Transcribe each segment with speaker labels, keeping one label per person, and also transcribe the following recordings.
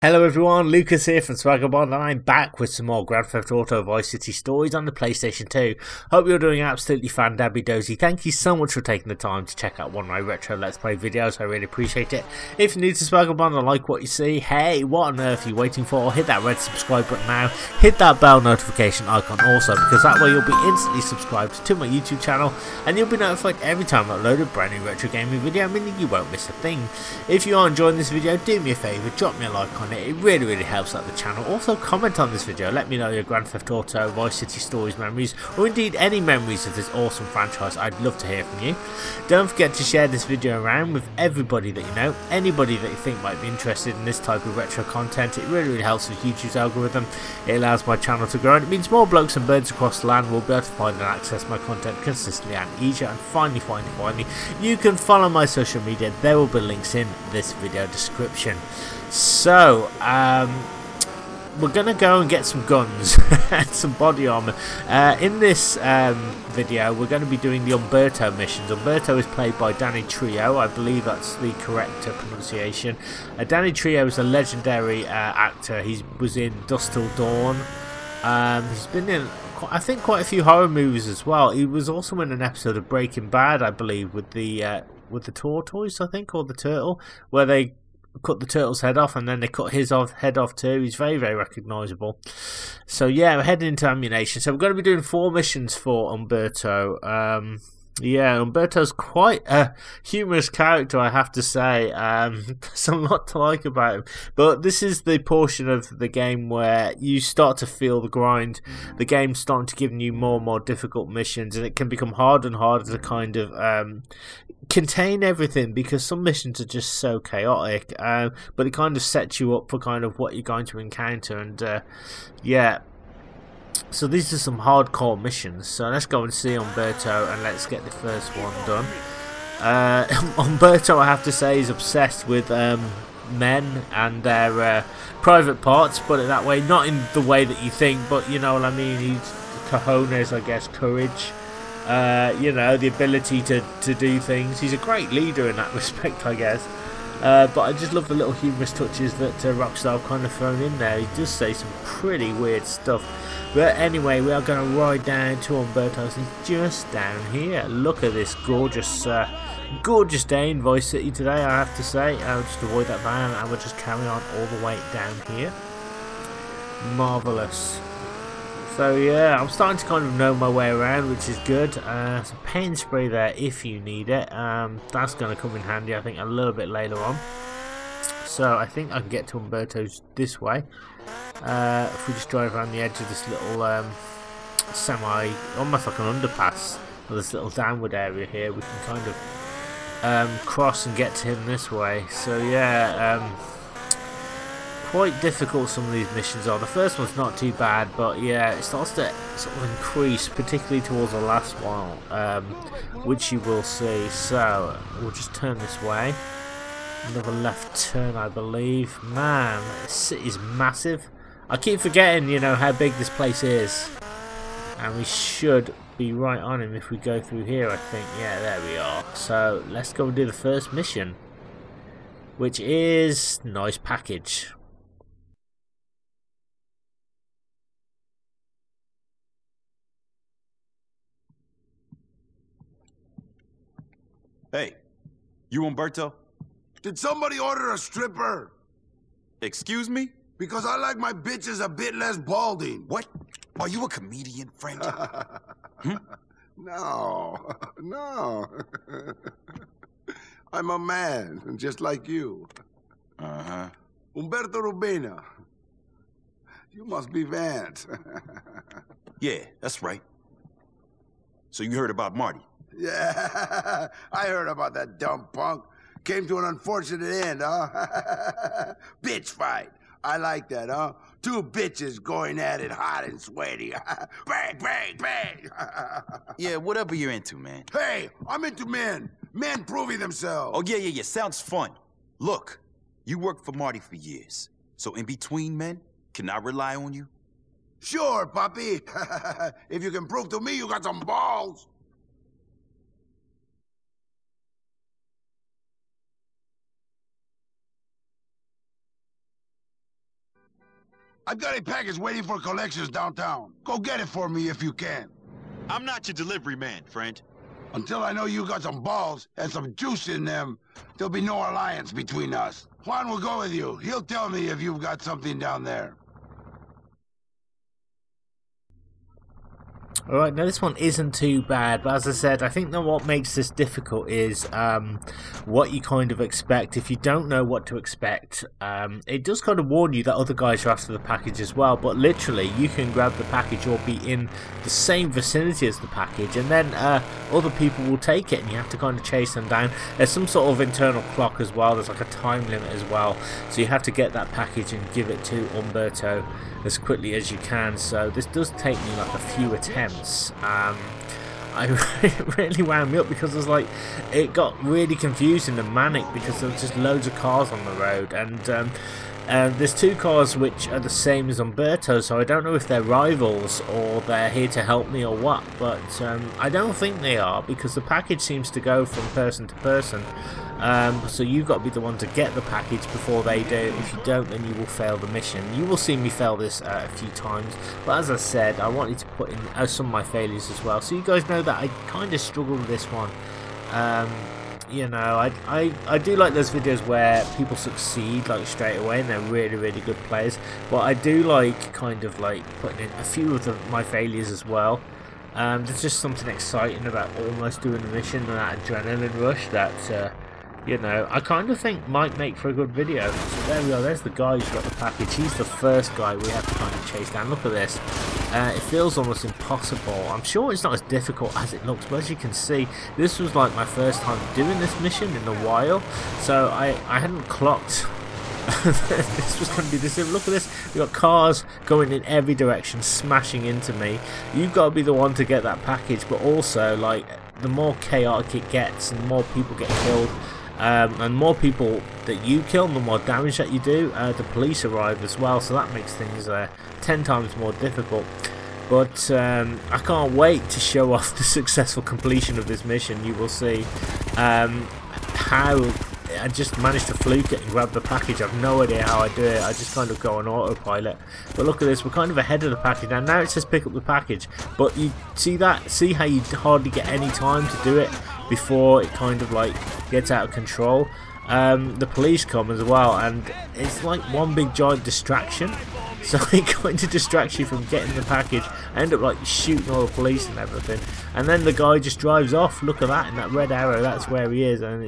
Speaker 1: Hello everyone, Lucas here from Swaggerbond, and I'm back with some more Grand Theft Auto Vice City stories on the PlayStation 2. Hope you're doing absolutely fan-dabby-dozy. Thank you so much for taking the time to check out one of my retro Let's Play videos, I really appreciate it. If you're new to Swaggerbond and like what you see, hey, what on earth are you waiting for? Hit that red subscribe button now, hit that bell notification icon also, because that way you'll be instantly subscribed to my YouTube channel, and you'll be notified every time I upload a brand new retro gaming video, meaning you won't miss a thing. If you are enjoying this video, do me a favour, drop me a like on it really helps out the channel. Also comment on this video, let me know your Grand Theft Auto Vice City stories, memories, or indeed any memories of this awesome franchise. I'd love to hear from you. Don't forget to share this video around with everybody that you know, anybody that you think might be interested in this type of retro content. It really helps with YouTube's algorithm. It allows my channel to grow, and it means more blokes and birds across the land will be able to find and access my content consistently and easier. And finally, you can follow my social media. There will be links in this video description. So, we're going to go and get some guns and some body armor. In this video, we're going to be doing the Umberto missions. Umberto is played by Danny Trejo. I believe that's the correct pronunciation. Danny Trejo is a legendary actor. He was in Dusk Till Dawn. He's been in, I think, quite a few horror movies as well. He was also in an episode of Breaking Bad, I believe, with the tortoise, I think, or the turtle, where they cut the turtle's head off and then they cut his head off too. He's very recognisable. So yeah, we're heading into ammunition. So we're going to be doing 4 missions for Umberto. Yeah, Umberto's quite a humorous character, I have to say. There's a lot to like about him. But this is the portion of the game where you start to feel the grind. The game's starting to give you more and more difficult missions, and it can become harder and harder to kind of contain everything, because some missions are just so chaotic. But it kind of sets you up for kind of what you're going to encounter, and yeah. So these are some hardcore missions. So let's go and see Umberto, and let's get the first one done. Umberto, I have to say, is obsessed with men and their private parts, put it that way. Not in the way that you think, but you know what I mean. He's cojones, I guess, courage. You know, the ability to do things. He's a great leader in that respect, I guess. But I just love the little humorous touches that Rockstar have kind of thrown in there. He does say some pretty weird stuff. But anyway, we are going to ride down to Umberto's. He's just down here. Look at this gorgeous gorgeous day in Vice City today, I have to say. I'll just avoid that van and we'll just carry on all the way down here. Marvellous. So yeah, I'm starting to kind of know my way around, which is good. Some paint spray there if you need it. That's going to come in handy, I think, a little bit later on. So I think I can get to Umberto's this way. If we just drive around the edge of this little almost like an underpass, or this little downward area here, we can kind of cross and get to him this way. So yeah, quite difficult some of these missions are. The first one's not too bad, but yeah, it starts to sort of increase, particularly towards the last one, which you will see. So we'll just turn this way. Another left turn, I believe. Man, this city's massive. I keep forgetting, you know, how big this place is. And we should be right on him if we go through here, I think. Yeah, there we are. So let's go and do the first mission, which is nice package.
Speaker 2: Hey, you Umberto?
Speaker 3: Did somebody order a stripper?
Speaker 2: Excuse me?
Speaker 3: Because I like my bitches a bit less balding.
Speaker 2: What? Are you a comedian, friend?
Speaker 3: No, no. I'm a man, just like you.
Speaker 2: Uh-huh.
Speaker 3: Umberto Rubina. You must be Vance.
Speaker 2: Yeah, that's right. So you heard about Marty?
Speaker 3: Yeah, I heard about that dumb punk. Came to an unfortunate end, huh? Bitch fight. I like that, huh? 2 bitches going at it hot and sweaty. Bang, bang, bang.
Speaker 2: Yeah, whatever you're into, man.
Speaker 3: Hey, I'm into men. Men proving themselves.
Speaker 2: Oh, yeah. Sounds fun. Look, you worked for Marty for years. So in between men, can I rely on you?
Speaker 3: Sure, Papi. If you can prove to me you got some balls. I've got a package waiting for collections downtown. Go get it for me if you can.
Speaker 2: I'm not your delivery man, friend.
Speaker 3: Until I know you got some balls and some juice in them, there'll be no alliance between us. Juan will go with you. He'll tell me if you've got something down there.
Speaker 1: Alright, now this one isn't too bad, but as I said, I think that what makes this difficult is what you kind of expect. If you don't know what to expect, it does kind of warn you that other guys are after the package as well, but literally you can grab the package or be in the same vicinity as the package, and then other people will take it and you have to kind of chase them down. There's some sort of internal clock as well, there's like a time limit as well, so you have to get that package and give it to Umberto as quickly as you can. So this does take me like a few attempts. It really wound me up because it got really confusing and manic because there was just loads of cars on the road, and there's two cars which are the same as Umberto, so I don't know if they're rivals or they're here to help me or what, but I don't think they are because the package seems to go from person to person. So you've got to be the one to get the package before they do. If you don't, then you will fail the mission. You will see me fail this a few times, but as I said, I wanted to put in some of my failures as well, so you guys know that I kind of struggled with this one. You know, I do like those videos where people succeed like straight away and they're really, really good players, but I do like kind of like putting in a few of my failures as well. There's just something exciting about almost doing a mission and that adrenaline rush that you know, I kind of think might make for a good video. So there we are, there's the guy who's got the package. He's the first guy we have to kind of chase down. Look at this. It feels almost impossible. I'm sure it's not as difficult as it looks, but as you can see, this was like my first time doing this mission in a while, so I hadn't clocked this was going to be this. Look at this, we've got cars going in every direction, smashing into me. You've got to be the one to get that package, but also, like, the more chaotic it gets and the more people get killed, and more people that you kill, the more damage that you do, the police arrive as well, so that makes things 10 times more difficult. But I can't wait to show off the successful completion of this mission. You will see how I just managed to fluke it and grab the package. I have no idea how I do it. I just kind of go on autopilot. But look at this, we're kind of ahead of the package now. Now it says pick up the package, but you see that? See how you hardly get any time to do it before it kind of like gets out of control. The police come as well, and it's like one big giant distraction. So it kind of distracts you from getting the package. I end up like shooting all the police and everything, and then the guy just drives off. Look at that, in that red arrow, that's where he is, and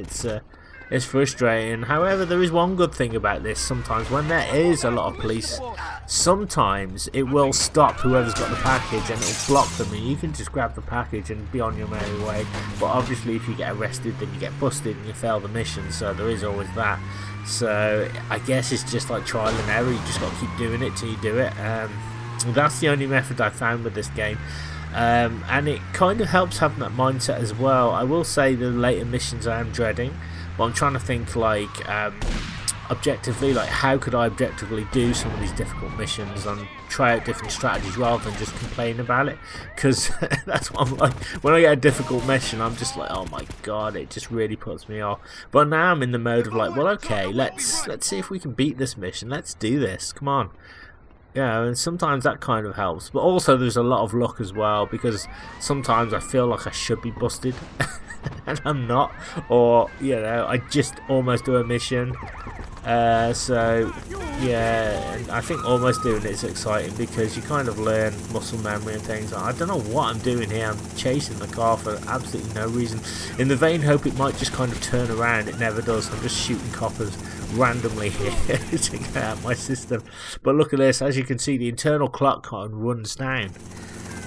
Speaker 1: it's frustrating. However, there is one good thing about this. Sometimes when there is a lot of police, sometimes it will stop whoever's got the package and it will block them, and you can just grab the package and be on your merry way. But obviously if you get arrested, then you get busted and you fail the mission, so there is always that. So I guess it's just like trial and error. You just got to keep doing it till you do it. That's the only method I found with this game. And it kind of helps having that mindset as well. I will say the later missions I am dreading, but I'm trying to think like objectively, like how could I objectively do some of these difficult missions and try out different strategies rather than just complain about it, because that's what I'm like. When I get a difficult mission, I'm just like, oh my god, it just really puts me off. But now I'm in the mode of like, well, okay, let's see if we can beat this mission. Let's do this, come on. Yeah, and sometimes that kind of helps, but also there's a lot of luck as well, because sometimes I feel like I should be busted and I'm not, or you know, I just almost do a mission. So yeah, and I think almost doing it is exciting because you kind of learn muscle memory and things. I don't know what I'm doing here. I'm chasing the car for absolutely no reason, in the vain hope it might just kind of turn around. It never does. I'm just shooting coppers randomly here to get out my system. But look at this, as you can see, the internal clock kind of runs down,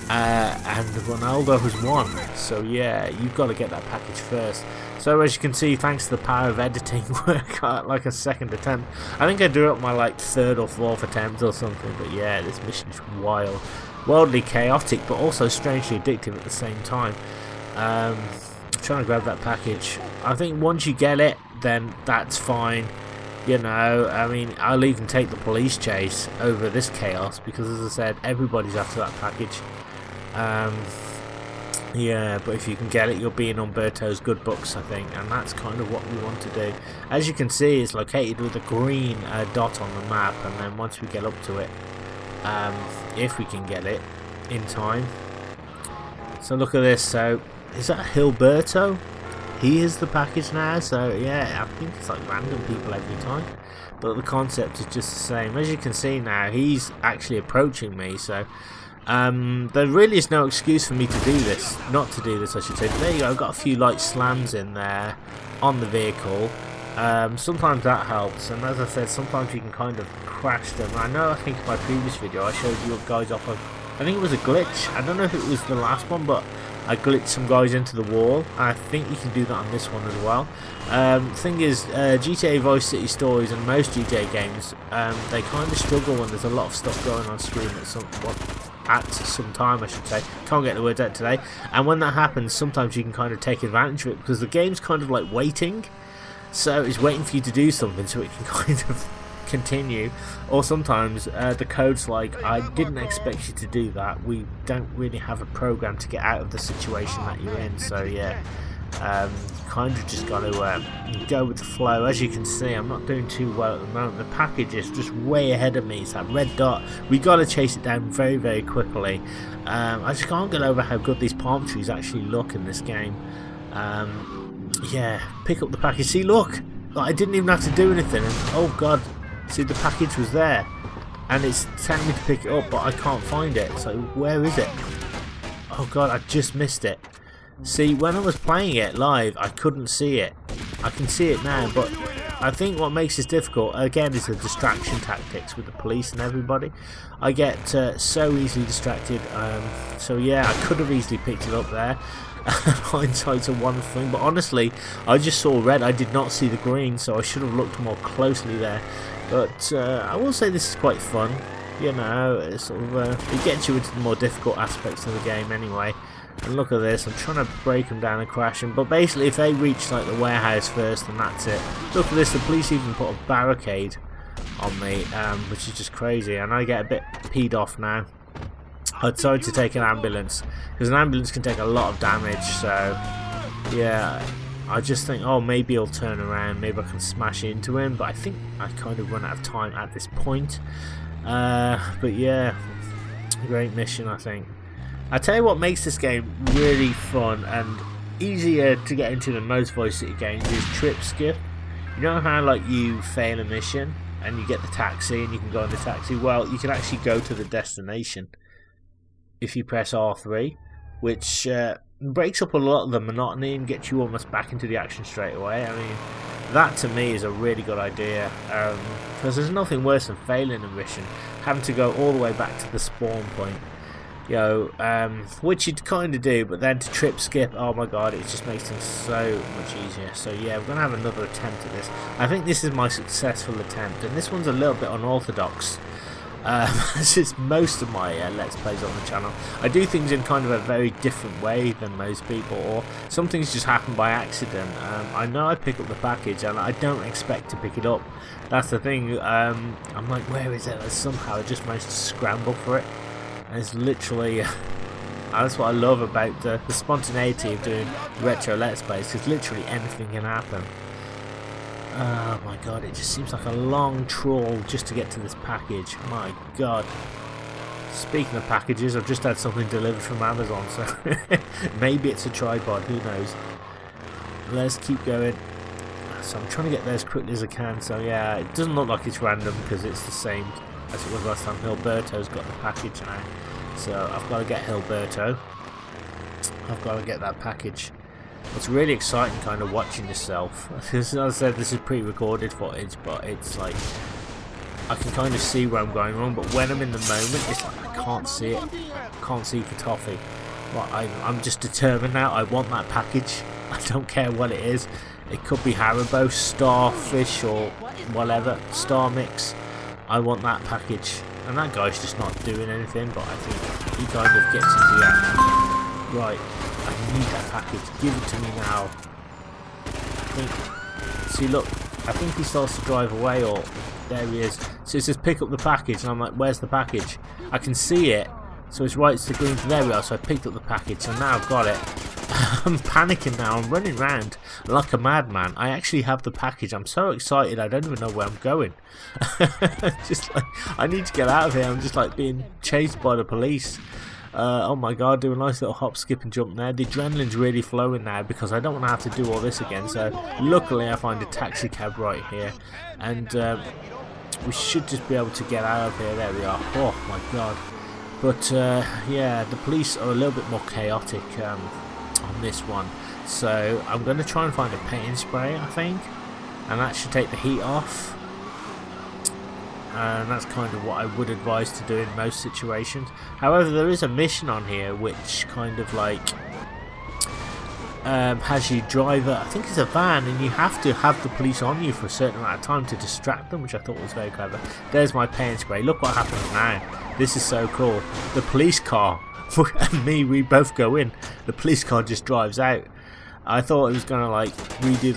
Speaker 1: and Ronaldo has won. So yeah, you've got to get that package first. So as you can see, thanks to the power of editing, work at like a second attempt. I think I do it on my like third or fourth attempt or something. But yeah, this mission is wild, wildly chaotic, but also strangely addictive at the same time. I'm trying to grab that package. I think once you get it, then that's fine. You know, I mean, I'll even take the police chase over this chaos because, as I said, everybody's after that package. Yeah, but if you can get it, you'll be in Umberto's good books, I think, and that's kind of what we want to do. As you can see, it's located with a green dot on the map, and then once we get up to it, if we can get it in time. So look at this. So is that Umberto? He is the package now. So yeah, I think it's like random people every time, but the concept is just the same. As you can see now, he's actually approaching me. So there really is no excuse for me to do this, not to do this I should say. But there you go, I've got a few light slams in there on the vehicle. Sometimes that helps, and as I said, sometimes you can kind of crash them. I know, I think in my previous video I showed you guys off of, I think it was a glitch, I don't know if it was the last one, but I glitched some guys into the wall. I think you can do that on this one as well. Thing is, GTA Vice City stories and most GTA games, they kind of struggle when there's a lot of stuff going on screen at some time, I should say. Can't get the words out today. And when that happens, sometimes you can kind of take advantage of it, because the game's kind of like waiting. So it's waiting for you to do something so it can kind of continue. Or sometimes the code's like, I didn't expect you to do that. We don't really have a program to get out of the situation that you're in. So yeah, you kind of just got to go with the flow. As you can see, I'm not doing too well at the moment. The package is just way ahead of me. It's that red dot. We got to chase it down very, very quickly. I just can't get over how good these palm trees actually look in this game. Yeah, pick up the package. See, look, I didn't even have to do anything, and oh god, see, the package was there and it's telling me to pick it up, but I can't find it. So where is it? Oh god, I just missed it. See, when I was playing it live, I couldn't see it. I can see it now, but I think what makes this difficult again is the distraction tactics with the police and everybody. I get so easily distracted. So yeah, I could have easily picked it up there. Hindsight's a wonderful thing, but honestly, I just saw red. I did not see the green, so I should have looked more closely there. But I will say this is quite fun. You know, it's sort of it gets you into the more difficult aspects of the game anyway. And look at this, I'm trying to break them down and crash them, but basically if they reach like the warehouse first, then that's it. Look at this, the police even put a barricade on me, which is just crazy, and I get a bit peed off now. I decided to take an ambulance, because an ambulance can take a lot of damage, so yeah, I just think, oh, maybe he'll turn around, maybe I can smash into him, but I think I kind of run out of time at this point. But yeah, great mission, I think. I tell you what makes this game really fun and easier to get into than most Vice City games is trip skip. You know how like you fail a mission and you get the taxi and you can go in the taxi? Well, you can actually go to the destination if you press R3, which breaks up a lot of the monotony and gets you almost back into the action straight away. I mean, that to me is a really good idea, because there's nothing worse than failing a mission, having to go all the way back to the spawn point. You know, which you'd kind of do, but then to trip skip, oh my god, it just makes things so much easier. So yeah, we're going to have another attempt at this. I think this is my successful attempt, and this one's a little bit unorthodox. This is most of my Let's Plays on the channel. I do things in kind of a very different way than most people, or some things just happen by accident. I know I pick up the package, and I don't expect to pick it up. That's the thing. I'm like, where is it? And somehow I just managed to scramble for it. And it's literally, that's what I love about the spontaneity of doing retro Let's Plays, because literally anything can happen. Oh my god, it just seems like a long trawl just to get to this package. My god. Speaking of packages, I've just had something delivered from Amazon, so maybe it's a tripod, who knows. Let's keep going. So I'm trying to get there as quickly as I can, so yeah, it doesn't look like it's random because it's the same as it was last time. Umberto's got the package now, so I've got to get Umberto. I've got to get that package. It's really exciting kind of watching yourself. As I said, this is pre-recorded footage, but it's like I can kind of see where I'm going wrong, but when I'm in the moment, it's like I can't see it. I can't see for toffee. But I'm just determined now. I want that package. I don't care what it is. It could be Haribo, Starfish, or whatever, Star Mix. I want that package. And that guy's just not doing anything, but I think he kind of gets into the action. Right, I need that package. Give it to me now. See, look, I think he starts to drive away, or there he is. So it says pick up the package, and I'm like, where's the package? I can see it, so it's right to the green. There we are. So I picked up the package, so now I've got it. I'm panicking now. I'm running around like a madman. I actually have the package. I'm so excited. I don't even know where I'm going. Just like, I need to get out of here. I'm just like being chased by the police. Oh my god, do a nice little hop, skip and jump there. The adrenaline's really flowing now because I don't want to have to do all this again. So luckily I find a taxi cab right here. And we should just be able to get out of here. There we are. Oh my god. But yeah, the police are a little bit more chaotic on this one. So I'm going to try and find a paint spray, I think. And that should take the heat off. And that's kind of what I would advise to do in most situations. However, there is a mission on here which kind of like has you drive I think it's a van, and you have to have the police on you for a certain amount of time to distract them, which I thought was very clever. There's my paint spray. Look what happens now. This is so cool. The police car and me, we both go in. The police car just drives out. I thought it was going to like redo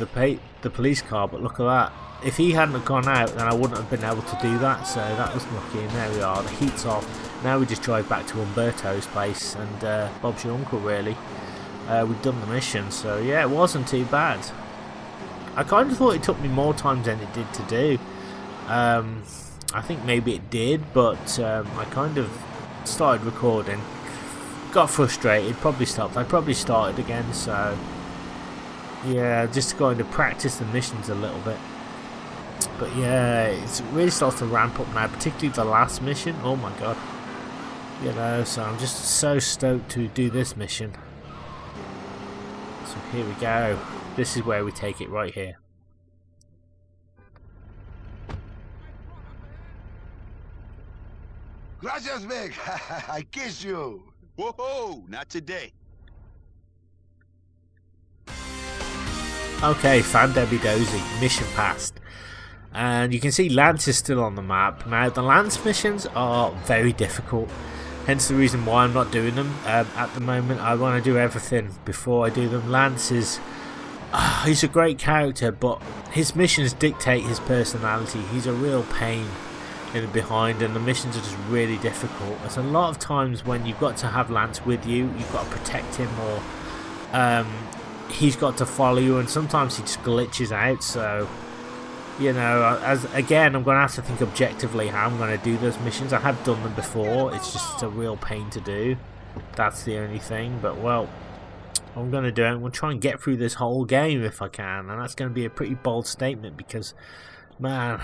Speaker 1: the police car, but look at that. If he hadn't gone out, then I wouldn't have been able to do that, so that was lucky. And there we are, the heat's off. Now we just drive back to Umberto's place, and Bob's your uncle, really. We've done the mission, so yeah, it wasn't too bad. I kind of thought it took me more time than it did to do. I think maybe it did, but I kind of started recording, got frustrated, probably stopped. I probably started again, so yeah, just going to practice the missions a little bit. But yeah, it really starts to ramp up now, particularly the last mission. Oh my god. You know, so I'm just so stoked to do this mission. So here we go. This is where we take it right here.
Speaker 3: Gracias, Vic. I kiss you.
Speaker 2: Whoa, not today.
Speaker 1: Okay, found Debbie Dozy. Mission passed. And you can see Lance is still on the map. Now, the Lance missions are very difficult. Hence the reason why I'm not doing them at the moment. I want to do everything before I do them. Lance is... he's a great character, but his missions dictate his personality. He's a real pain in the behind, and the missions are just really difficult. There's a lot of times when you've got to have Lance with you. You've got to protect him, or he's got to follow you, and sometimes he just glitches out, so... You know, again, I'm going to have to think objectively how I'm going to do those missions. I have done them before, it's just a real pain to do. That's the only thing, but well, I'm going to do it. I'm going to try and get through this whole game if I can, and that's going to be a pretty bold statement because, man,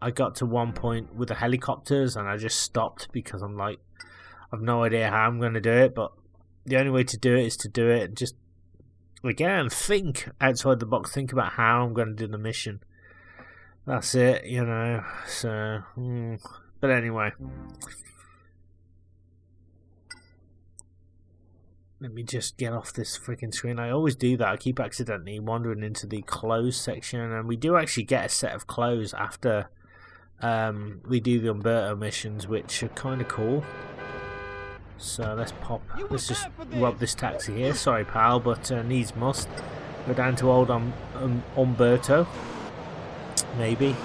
Speaker 1: I got to one point with the helicopters and I just stopped because I'm like, I've no idea how I'm going to do it, but the only way to do it is to do it and just, again, think outside the box, think about how I'm going to do the mission. That's it, you know, so, but anyway. Let me just get off this freaking screen. I always do that. I keep accidentally wandering into the clothes section, and we do actually get a set of clothes after we do the Umberto missions, which are kind of cool. So let's just rob this taxi here. Sorry, pal, but needs must. Go down to old Umberto. Maybe.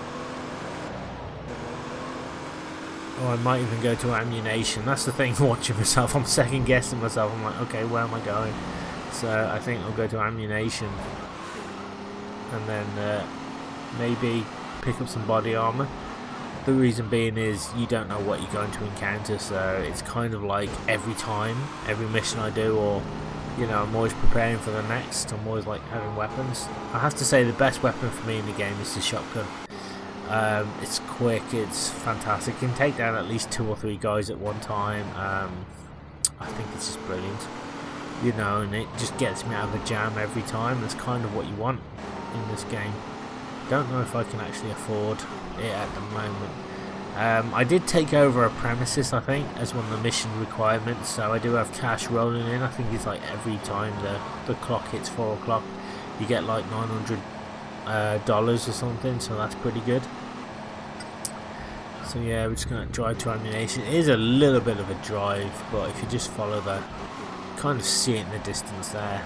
Speaker 1: Or I might even go to ammunition. That's the thing, watching myself. I'm second guessing myself. I'm like, okay, where am I going? So I think I'll go to ammunition. And then maybe pick up some body armor. The reason being is you don't know what you're going to encounter. So it's kind of like every time, every mission I do, or you know, I'm always preparing for the next. I'm always like having weapons. I have to say the best weapon for me in the game is the shotgun. It's quick, it's fantastic. You can take down at least 2 or 3 guys at one time. I think it's just brilliant. You know, and it just gets me out of a jam every time. That's kind of what you want in this game. Don't know if I can actually afford it at the moment. I did take over a premises, I think, as one of the mission requirements, so I do have cash rolling in. I think it's like every time the clock hits 4 o'clock, you get like $900 or something, so that's pretty good. So yeah, we're just going to drive to ammunition. It is a little bit of a drive, but if you just follow that, kind of see it in the distance there.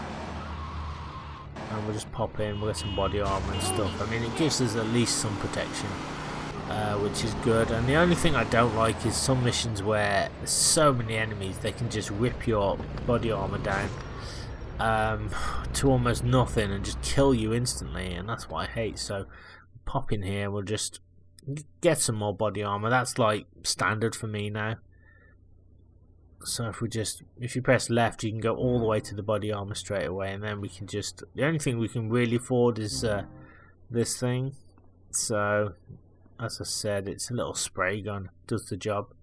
Speaker 1: And we'll just pop in, we'll get some body armor and stuff. I mean, it gives us at least some protection. Which is good, and the only thing I don't like is some missions where there's so many enemies they can just rip your body armor down. to almost nothing and just kill you instantly, and that's what I hate. So pop in here, we'll just get some more body armor. That's like standard for me now. So if you press left, you can go all the way to the body armor straight away, and then we can just, the only thing we can really afford is this thing. So as I said, it's a little spray gun, does the job.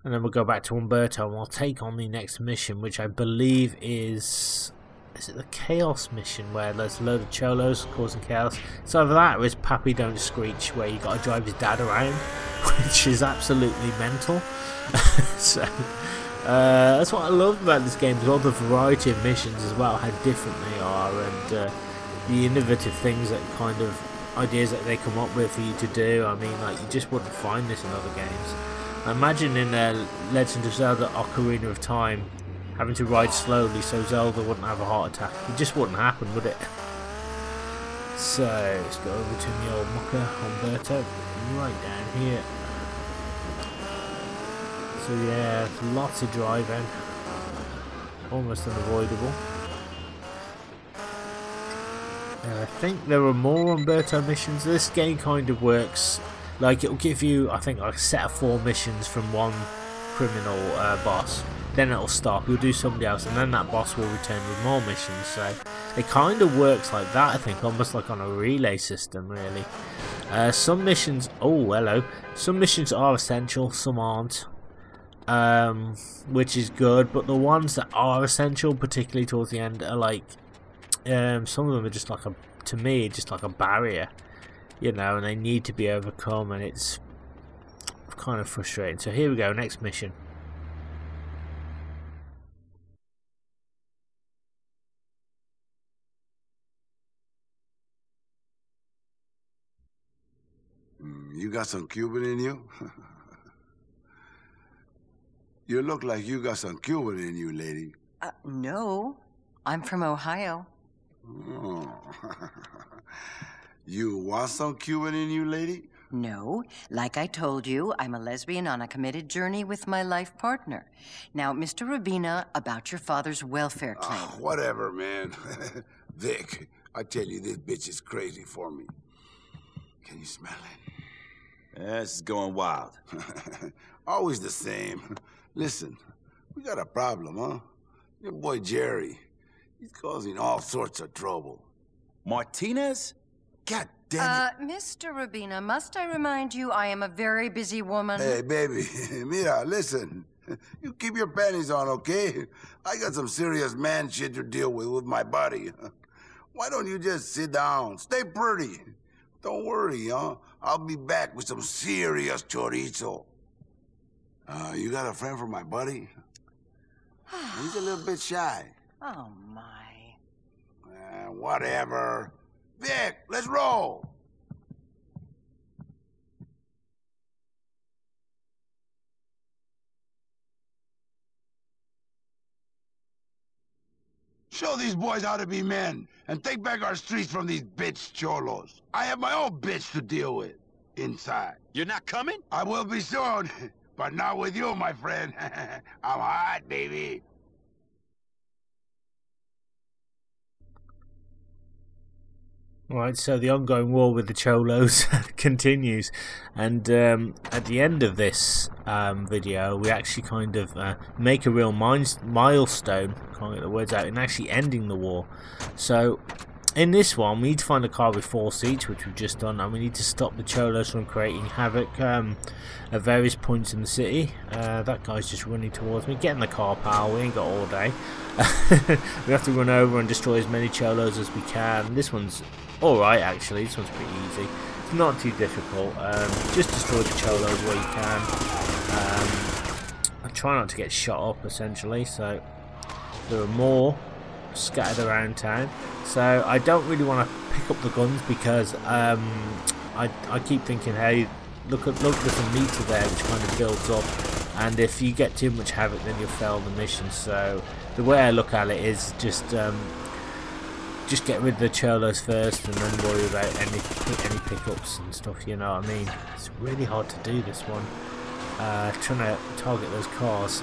Speaker 1: And then we'll go back to Umberto and we'll take on the next mission, which I believe is it the Chaos mission, where there's a load of cholos causing chaos? It's either that or it's Pappy Don't Screech, where you got to drive his dad around, which is absolutely mental. So that's what I love about this game, is all the variety of missions as well, how different they are, and the innovative things, that kind of ideas that they come up with for you to do. I mean, like, you just wouldn't find this in other games. I imagine in Legend of Zelda Ocarina of Time, having to ride slowly so Zelda wouldn't have a heart attack. It just wouldn't happen, would it? So let's go over to the old mucker Umberto, right down here. So yeah, lots of driving, almost unavoidable. I think there are more Umberto missions. This game kind of works like, it'll give you, I think, like a set of 4 missions from one criminal boss. Then it'll stop, you'll do somebody else, and then that boss will return with more missions. So it kind of works like that, I think, almost like on a relay system, really. Some missions, oh hello, some missions are essential, some aren't, which is good. But the ones that are essential, particularly towards the end, are like, some of them are just like a, to me, just like a barrier, you know, and they need to be overcome, and it's kind of frustrating. So here we go, next mission.
Speaker 3: You got some Cuban in you? You look like you got some Cuban in you, lady.
Speaker 4: No. I'm from Ohio.
Speaker 3: Oh. You want some Cuban in you, lady?
Speaker 4: No. Like I told you, I'm a lesbian on a committed journey with my life partner. Now, Mr. Rabina, about your father's welfare claim.
Speaker 3: Whatever, man. Vic, I tell you, this bitch is crazy for me. Can you smell it?
Speaker 2: This is going wild.
Speaker 3: Always the same. Listen, we got a problem, huh? Your boy Jerry, he's causing all sorts of trouble.
Speaker 2: Martinez? God damn it.
Speaker 4: Mr. Rabina, must I remind you I am a very busy woman?
Speaker 3: Hey, baby, mira, listen. You keep your panties on, okay? I got some serious man shit to deal with my body. Why don't you just sit down? Stay pretty. Don't worry, huh? I'll be back with some serious chorizo. You got a friend for my buddy? He's a little bit shy.
Speaker 4: Oh, my.
Speaker 3: Whatever. Vic, let's roll. Show these boys how to be men, and take back our streets from these bitch cholos. I have my own bitch to deal with inside.
Speaker 2: You're not coming?
Speaker 3: I will be soon, but not with you, my friend. I'm hot, baby.
Speaker 1: Right, so the ongoing war with the cholos continues, and at the end of this video, we actually kind of make a real milestone, can't get the words out, in actually ending the war. So in this one, we need to find a car with 4 seats, which we've just done, and we need to stop the cholos from creating havoc at various points in the city. That guy's just running towards me. Get in the car, pal, we ain't got all day. We have to run over and destroy as many cholos as we can. This one's alright, actually. This one's pretty easy. It's not too difficult. Just destroy the cholos where you can. I try not to get shot up, essentially. So there are more scattered around town. So I don't really want to pick up the guns, because I keep thinking, hey, look, there's a meter there which kind of builds up, and if you get too much havoc, then you'll fail the mission. So the way I look at it is just get rid of the cholos first, and then worry about any pickups and stuff. You know what I mean? It's really hard to do this one. Trying to target those cars.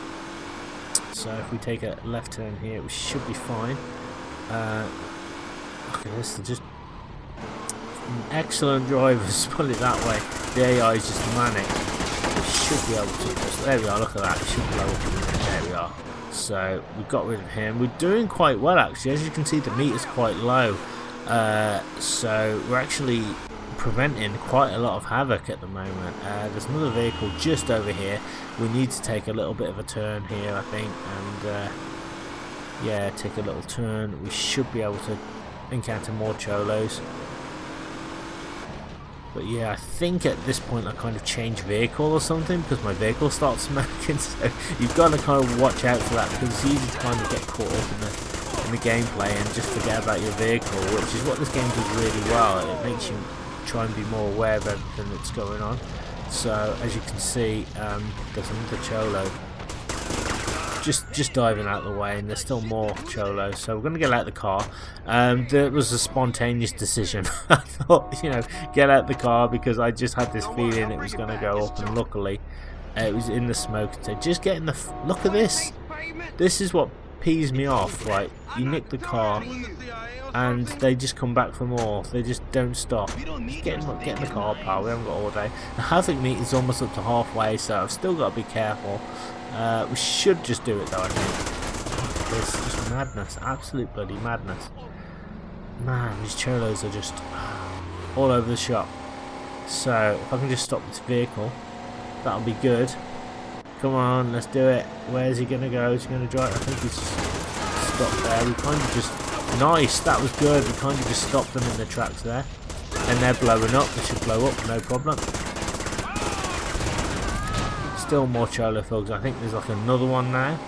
Speaker 1: So if we take a left turn here, we should be fine. Look at this, they're just excellent drivers, put it that way. The AI is just manic. We should be able to, there we are, look at that, it should blow up in there, there we are. So we got rid of him. We're doing quite well actually, as you can see the meter's quite low. So we're actually preventing quite a lot of havoc at the moment. There's another vehicle just over here. We need to take a little bit of a turn here, I think, and yeah, take a little turn. We should be able to encounter more cholos. But yeah, I think at this point I kind of change vehicle or something because my vehicle starts smoking. So you've got to kind of watch out for that because it's easy to kind of get caught up in the gameplay and just forget about your vehicle, which is what this game does really well. It makes you try and be more aware of everything that's going on. So as you can see, there's another cholo just diving out of the way, and there's still more cholos. So we're going to get out of the car. There was a spontaneous decision. I thought, you know, get out the car because I just had this feeling it was going to go up, and luckily it was in the smoke. So just get in the look at this. This is what pees me off. Right, you nick the car and they just come back for more. They just don't stop. Just get in the car, pal. We haven't got all day. The havoc meter is almost up to halfway, so I've still got to be careful. We should just do it though, I think. This is just madness, absolute bloody madness. Man, these cholos are just all over the shop. So if I can just stop this vehicle, that'll be good. Come on, let's do it. Where's he gonna go? Is he gonna drive? I think he's stopped there. We kind of just nice, that was good. We kind of just stopped them in the tracks there. And they're blowing up, they should blow up, no problem. Still more cholo thugs. I think there's like another one now.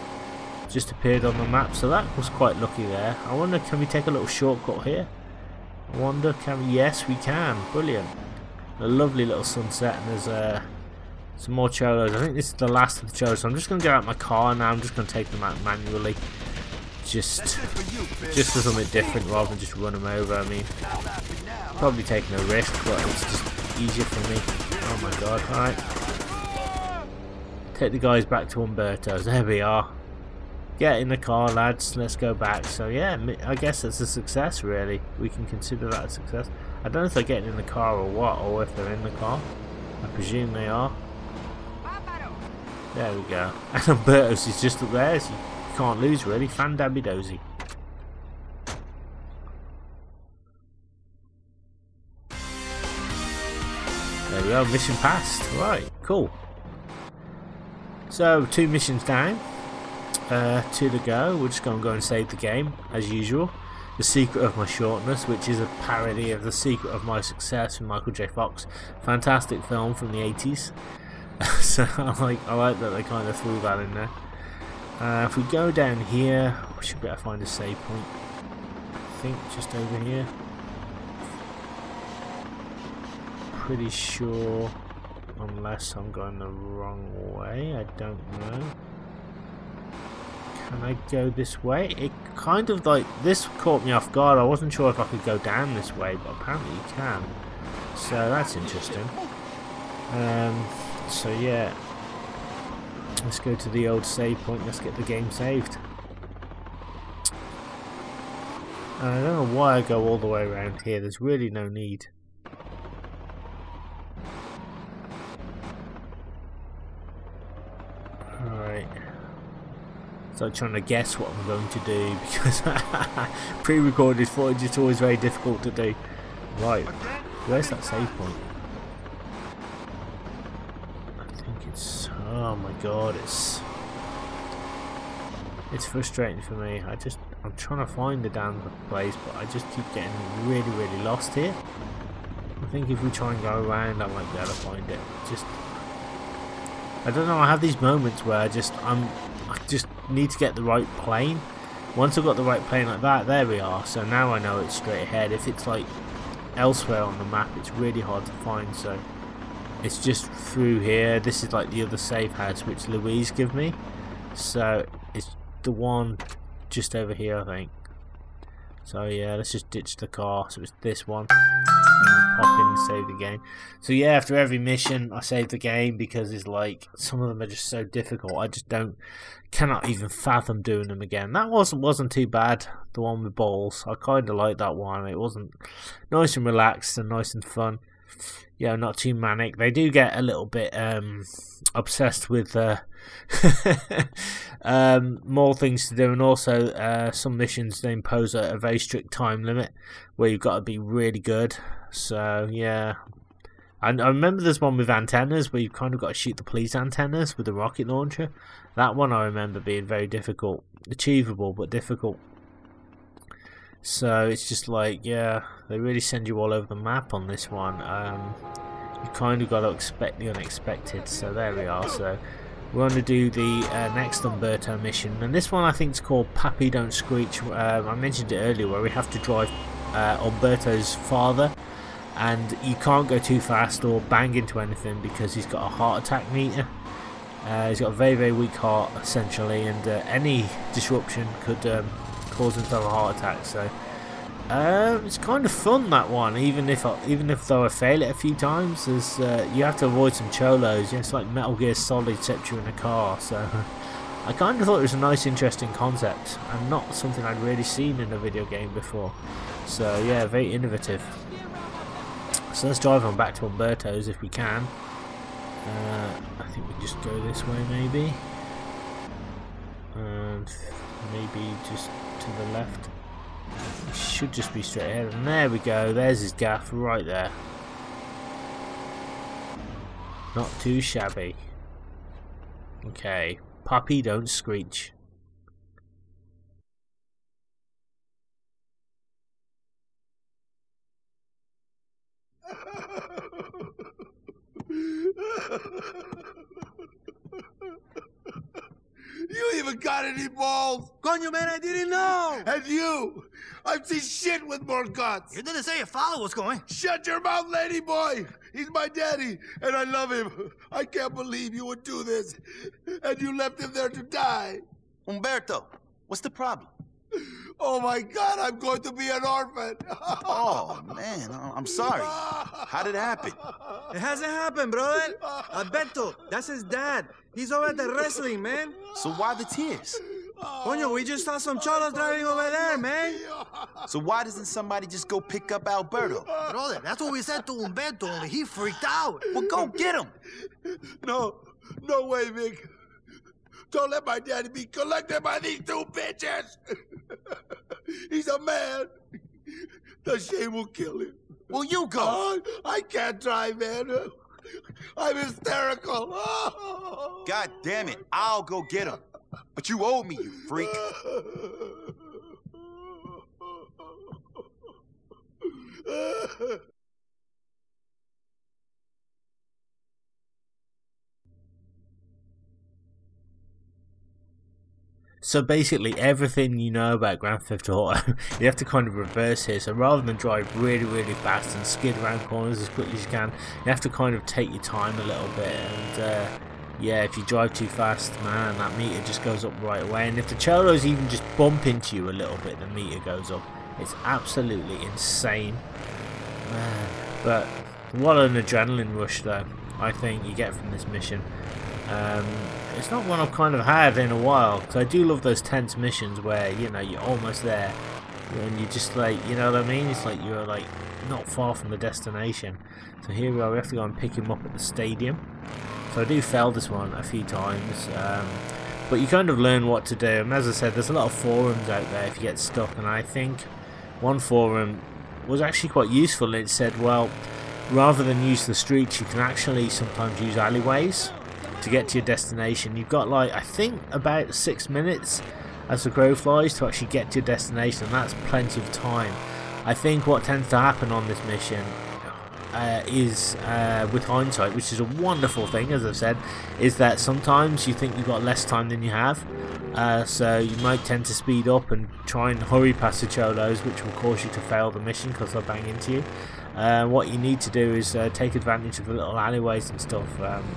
Speaker 1: Just appeared on the map, so that was quite lucky there. I wonder, can we take a little shortcut here? I wonder, can we? Yes, we can. Brilliant. A lovely little sunset, and there's some more cholos. I think this is the last of the cholos, so I'm just going to get out my car now. I'm just going to take them out manually. Just for something different rather than just run them over. I mean, probably taking a risk, but it's just easier for me. Oh my god, alright. Take the guys back to Umberto's. There we are. Get in the car, lads. Let's go back. So yeah, I guess it's a success, really. We can consider that a success. I don't know if they're getting in the car or what, or if they're in the car. I presume they are. There we go. And Umberto's is just up there, so you can't lose, really. Fan-dabby-dozy. There we go. Mission passed. Right, cool. So 2 missions down, 2 to go. We're just going to go and save the game as usual. The Secret of My Shortness, which is a parody of The Secret of My Success from Michael J. Fox. Fantastic film from the 80s. So I like that they kind of threw that in there. If we go down here, we should be able to find a save point. I think just over here. Pretty sure. Unless I'm going the wrong way, I don't know. Can I go this way? It kind of like, this caught me off guard. I wasn't sure if I could go down this way, but apparently you can. So that's interesting. So yeah, let's go to the old save point. Let's get the game saved. I don't know why I go all the way around here. There's really no need. Alright. So I'm trying to guess what I'm going to do because pre-recorded footage is always very difficult to do. Right, where's that save point? I think it's, oh my god, it's frustrating for me. I'm trying to find the damn place, but I just keep getting really lost here. I think if we try and go around I might be able to find it. I don't know, I have these moments where I just need to get the right plane. Once I've got the right plane like that, there we are. So now I know it's straight ahead. If it's like elsewhere on the map, it's really hard to find. So it's just through here. This is like the other safe house which Louise gave me. So it's the one just over here, I think. So yeah, let's just ditch the car. So it's this one. pop in and save the game. So yeah, after every mission I save the game because it's like some of them are just so difficult. I just cannot even fathom doing them again. That wasn't too bad. The one with balls, I kind of like that one. It wasn't nice and relaxed and nice and fun. Yeah, not too manic. They do get a little bit obsessed with more things to do, and also some missions they impose a very strict time limit where you've got to be really good. So yeah, and I remember there's one with antennas where you've kind of got to shoot the police antennas with a rocket launcher. That one I remember being very difficult, achievable but difficult. So it's just like, yeah, they really send you all over the map on this one. You kind of got to expect the unexpected. So there we are. So we're going to do the next Umberto mission, and this one I think is called Papi Don't Screech. I mentioned it earlier, where we have to drive Umberto's father, and you can't go too fast or bang into anything because he's got a heart attack meter. He's got a very, very weak heart essentially, and any disruption could cause him to have a heart attack. So it's kind of fun, that one, even if though I fail it a few times. There's you have to avoid some cholos. It's like Metal Gear Solid except you're in a car. So I kind of thought it was a nice, interesting concept, and not something I'd really seen in a video game before. So yeah, very innovative. So let's drive on back to Umberto's if we can. I think we just go this way maybe, and maybe just to the left. It should just be straight ahead, and there we go. There's his gaff right there. Not too shabby. Okay, Papi Don't Screech.
Speaker 3: You even got any balls?
Speaker 5: Coño, man, I didn't know.
Speaker 3: And you? I've seen shit with more guts.
Speaker 5: You didn't say your father was going.
Speaker 3: Shut your mouth, lady boy. He's my daddy, and I love him. I can't believe you would do this. And you left him there to die.
Speaker 2: Umberto, what's the problem?
Speaker 3: Oh my God, I'm going to be an orphan.
Speaker 2: Oh, man, I'm sorry. How did it happen?
Speaker 5: It hasn't happened, brother. Umberto, that's his dad. He's over at the wrestling, man.
Speaker 2: So why the tears?
Speaker 5: Coño, we just saw some cholos driving over there, man.
Speaker 2: So why doesn't somebody just go pick up Alberto?
Speaker 5: Brother, that's what we said to Umberto, only he freaked out.
Speaker 2: Well, go get him.
Speaker 3: No way, Vic. Don't let my daddy be collected by these two bitches. He's a man. The shame will kill him.
Speaker 2: Well, you go.
Speaker 3: I can't drive, man. I'm hysterical.
Speaker 2: God damn it. I'll go get him. But you owe me, you freak.
Speaker 1: So basically everything you know about Grand Theft Auto you have to kind of reverse here. So rather than drive really, really fast and skid around corners as quickly as you can, you have to kind of take your time a little bit. And yeah, if you drive too fast, man, that meter just goes up right away. And if the cholos even just bump into you a little bit, the meter goes up. It's absolutely insane, man. But what an adrenaline rush though I think you get from this mission. It's not one I've kind of had in a while, because I do love those tense missions where, you know, you're almost there and you just like, you know what I mean, it's like you're like not far from the destination. So here we are, we have to go and pick him up at the stadium. So I do fail this one a few times, but you kind of learn what to do. And as I said, there's a lot of forums out there if you get stuck, and I think one forum was actually quite useful. It said, well, rather than use the streets, you can actually sometimes use alleyways to get to your destination. You've got like, I think about 6 minutes as the crow flies to actually get to your destination, and that's plenty of time. I think what tends to happen on this mission is with hindsight, which is a wonderful thing, as I've said, is that sometimes you think you've got less time than you have, so you might tend to speed up and try and hurry past the cholos, which will cause you to fail the mission because they'll bang into you. What you need to do is take advantage of the little alleyways and stuff,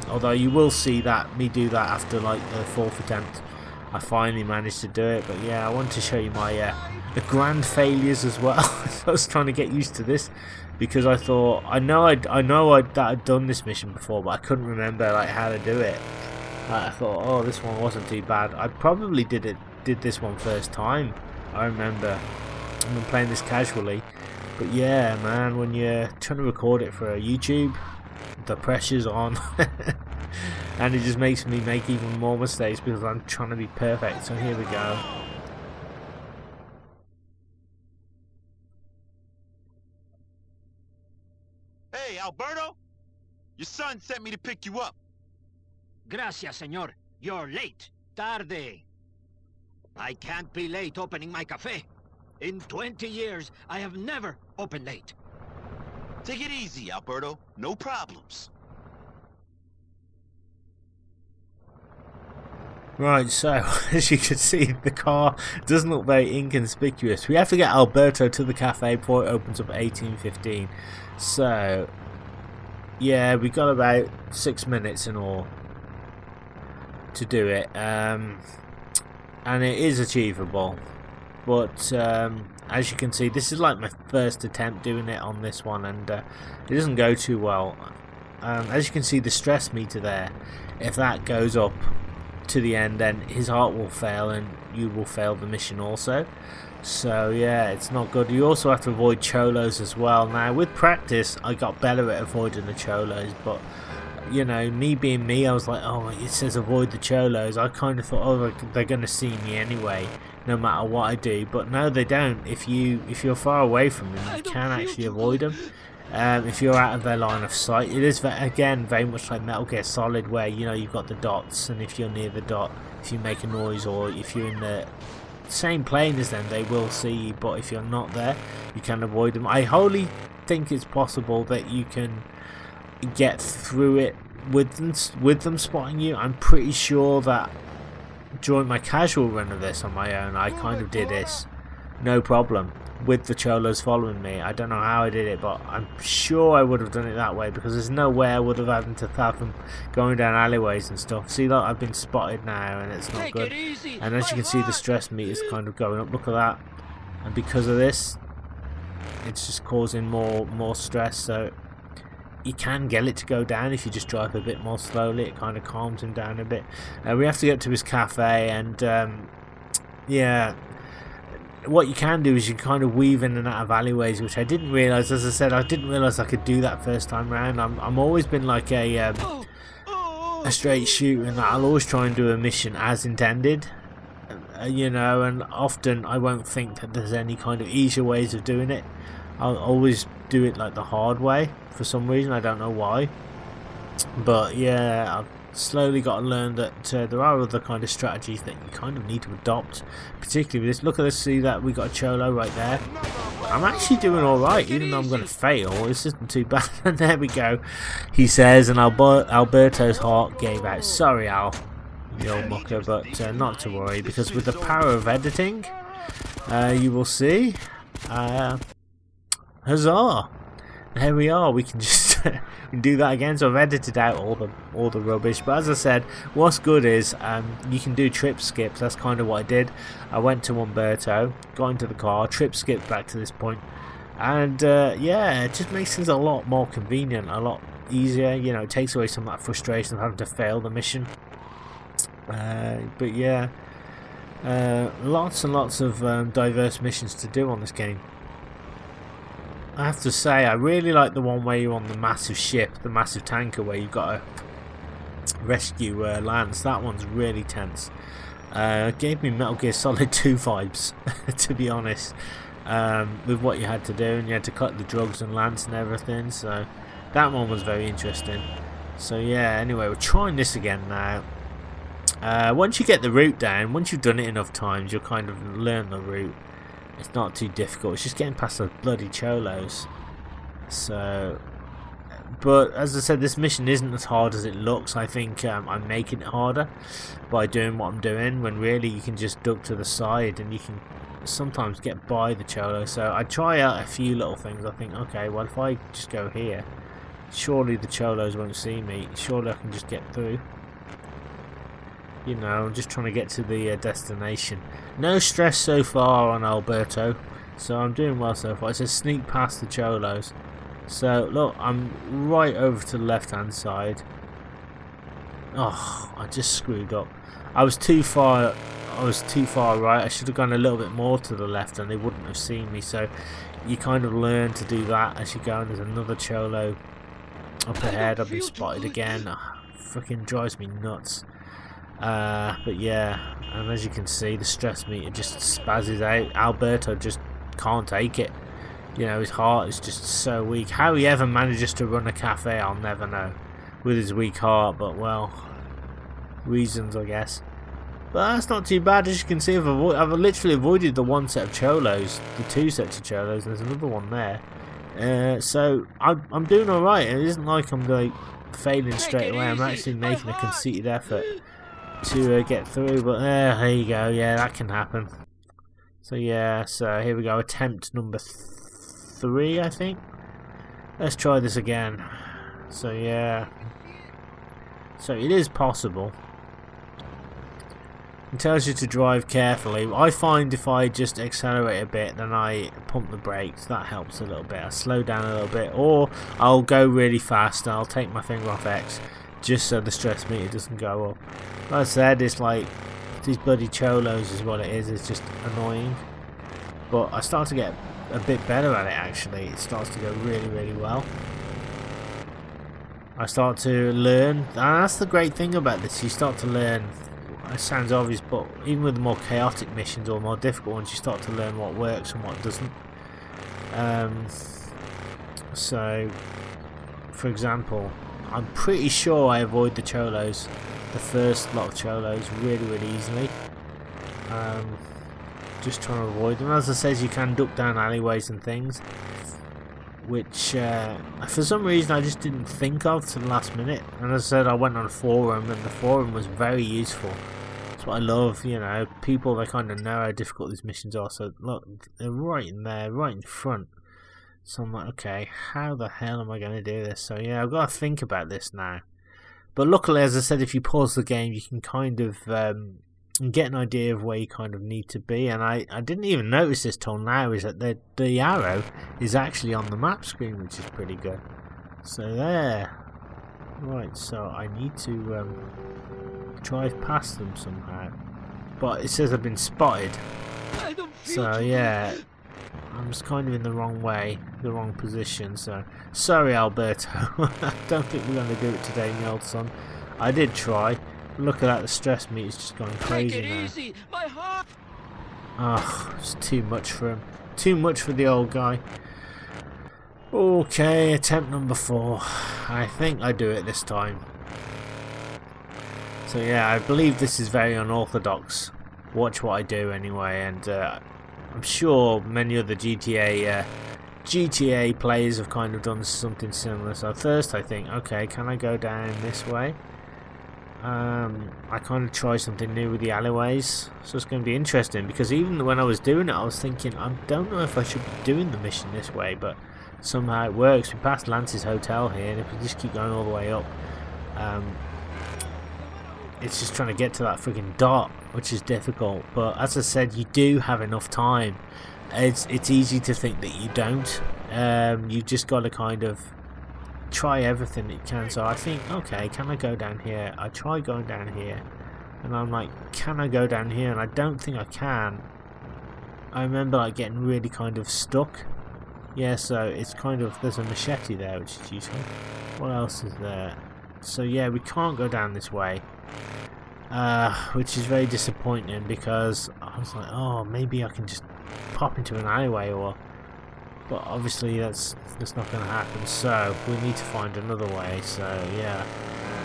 Speaker 1: although you will see that me do that after like the 4th attempt. I finally managed to do it. But yeah, I want to show you my the grand failures as well. I was trying to get used to this because I thought I know that I'd done this mission before, but I couldn't remember like how to do it. I thought, oh, this one wasn't too bad. I probably did this one first time. I remember I've been playing this casually, but yeah, man, when you're trying to record it for YouTube, the pressure's on. And it just makes me make even more mistakes because I'm trying to be perfect. So here we go.
Speaker 2: Hey, Alberto! Your son sent me to pick you up.
Speaker 6: Gracias, señor. You're late. Tarde. I can't be late opening my cafe. In 20 years, I have never opened late.
Speaker 2: Take it easy, Alberto. No problems.
Speaker 1: Right, so as you can see, the car doesn't look very inconspicuous. We have to get Alberto to the cafe before it opens up at 18:15. So yeah, we got about 6 minutes in all to do it, and it is achievable. But as you can see, this is like my first attempt doing it on this one, and it doesn't go too well. As you can see, the stress meter there, if that goes up to the end, then his heart will fail and you will fail the mission also. So yeah, it's not good. You also have to avoid cholos as well. Now with practice I got better at avoiding the cholos, but you know, me being me, I was like, oh, it says avoid the cholos. I kind of thought, oh, they're gonna see me anyway no matter what I do, but no, they don't. If you're far away from them, you can actually avoid them. If you're out of their line of sight. It is, again, very much like Metal Gear Solid, where you know you've got the dots, and if you're near the dot, if you make a noise, or if you're in the same plane as them, they will see you. But if you're not there, you can avoid them. I wholly think it's possible that you can get through it with them spotting you. I'm pretty sure that during my casual run of this on my own, I kind of did this no problem with the cholos following me. I don't know how I did it, but I'm sure I would have done it that way, because there's no way I would have had to have them going down alleyways and stuff. See, look, I've been spotted now and it's not good. And as you can see, the stress meter's kind of going up. Look at that. And because of this, it's just causing more stress. So you can get it to go down if you just drive a bit more slowly. It kind of calms him down a bit. We have to get to his cafe, and yeah, what you can do is you kind of weave in and out of alleyways, which I didn't realise. As I said, I didn't realise I could do that first time round. I'm always been like a straight shooter, and I'll always try and do a mission as intended, you know, and often I won't think that there's any kind of easier ways of doing it. I'll always do it like the hard way for some reason. I don't know why, but yeah, I've slowly got to learn that there are other kind of strategies that you kind of need to adopt, particularly with this. Look at this, see that we got a cholo right there. I'm actually doing alright, even though I'm going to fail. This isn't too bad. And there we go, he says, and Alberto's heart gave out. Sorry, Al, the old mucker, but not to worry, because with the power of editing, you will see, huzzah, there we are. We can just do that again. So I've edited out all the rubbish, but as I said, what's good is you can do trip skips. That's kind of what I did. I went to Umberto, got into the car, trip skipped back to this point, and yeah, it just makes things a lot more convenient, a lot easier. You know, it takes away some of that frustration of having to fail the mission. But yeah, lots and lots of diverse missions to do on this game. I have to say, I really like the one where you're on the massive ship, the massive tanker, where you've got to rescue Lance. That one's really tense. It gave me Metal Gear Solid 2 vibes, to be honest, with what you had to do, and you had to cut the drugs and Lance and everything. So that one was very interesting. So yeah, anyway, we're trying this again now. Once you get the route down, once you've done it enough times, you'll kind of learn the route. It's not too difficult. It's just getting past those bloody cholos. So, but as I said, this mission isn't as hard as it looks. I think I'm making it harder by doing what I'm doing, when really you can just duck to the side and you can sometimes get by the cholo. So I try out a few little things. I think, okay, well, if I just go here, surely the cholos won't see me. Surely I can just get through. you know, I'm just trying to get to the destination. No stress so far on Umberto, so I'm doing well so far. It says sneak past the cholos. So look, I'm right over to the left hand side. Oh, I just screwed up. I was too far right. I should have gone a little bit more to the left and they wouldn't have seen me. So you kind of learn to do that as you go. And there's another cholo up ahead. I've been spotted again. Oh, freaking drives me nuts. But yeah, and as you can see, the stress meter just spazzes out. Umberto just can't take it. You know, his heart is just so weak. How he ever manages to run a cafe, I'll never know. With his weak heart, but well, reasons, I guess. But that's not too bad. As you can see, I've literally avoided the one set of cholos, the two sets of cholos, and there's another one there. So I'm doing alright. It isn't like I'm like failing straight away. I'm actually making a conceited effort to get through. But there you go. Yeah, that can happen. So yeah, so here we go. Attempt number 3, I think. Let's try this again. So yeah, so it is possible. It tells you to drive carefully. I find if I just accelerate a bit, then I pump the brakes, that helps a little bit. I slow down a little bit, or I'll go really fast and I'll take my finger off X just so the stress meter doesn't go up. Like I said, it's like these bloody cholos is what it is. It's just annoying, but I start to get a bit better at it. Actually, it starts to go really, really well. I start to learn, and that's the great thing about this. You start to learn. It sounds obvious, but even with the more chaotic missions or more difficult ones, you start to learn what works and what doesn't. So, for example, I'm pretty sure I avoid the cholos, the first lot of cholos, really, really easily. Just trying to avoid them. As I said, you can duck down alleyways and things, which for some reason I just didn't think of to the last minute. And as I said, I went on a forum, and the forum was very useful. That's what I love, you know, people that kind of know how difficult these missions are. So look, they're right in there, right in front. So I'm like, okay, how the hell am I going to do this? So yeah, I've got to think about this now. But luckily, as I said, if you pause the game, you can kind of get an idea of where you kind of need to be. And I didn't even notice this till now, is that the arrow is actually on the map screen, which is pretty good. So there. Right, so I need to drive past them somehow. But it says I've been spotted. So yeah, I'm just kind of in the wrong way, the wrong position. So sorry, Umberto. I don't think we're going to do it today, my old son. I did try. Look at that, the stress meter's just going crazy now. Oh, it's too much for him. Too much for the old guy. Okay, attempt number 4. I think I do it this time. So yeah, I believe this is very unorthodox. Watch what I do anyway, and I'm sure many other GTA players have kind of done something similar. So first I think, okay, can I go down this way? I kind of try something new with the alleyways, so it's going to be interesting, because even when I was doing it I was thinking, I don't know if I should be doing the mission this way, but somehow it works. We passed Lance's hotel here, and if we just keep going all the way up, it's just trying to get to that freaking dot, which is difficult. But as I said, you do have enough time. It's easy to think that you don't. You've just got to kind of try everything that you can. So I think, okay, can I go down here? I try going down here, and I'm like, can I go down here? And I don't think I can. I remember like getting really kind of stuck. Yeah, so it's kind of, there's a machete there, which is useful. What else is there? So yeah, we can't go down this way, which is very disappointing, because I was like, oh, maybe I can just pop into an alleyway, but obviously that's not going to happen, so we need to find another way. So yeah,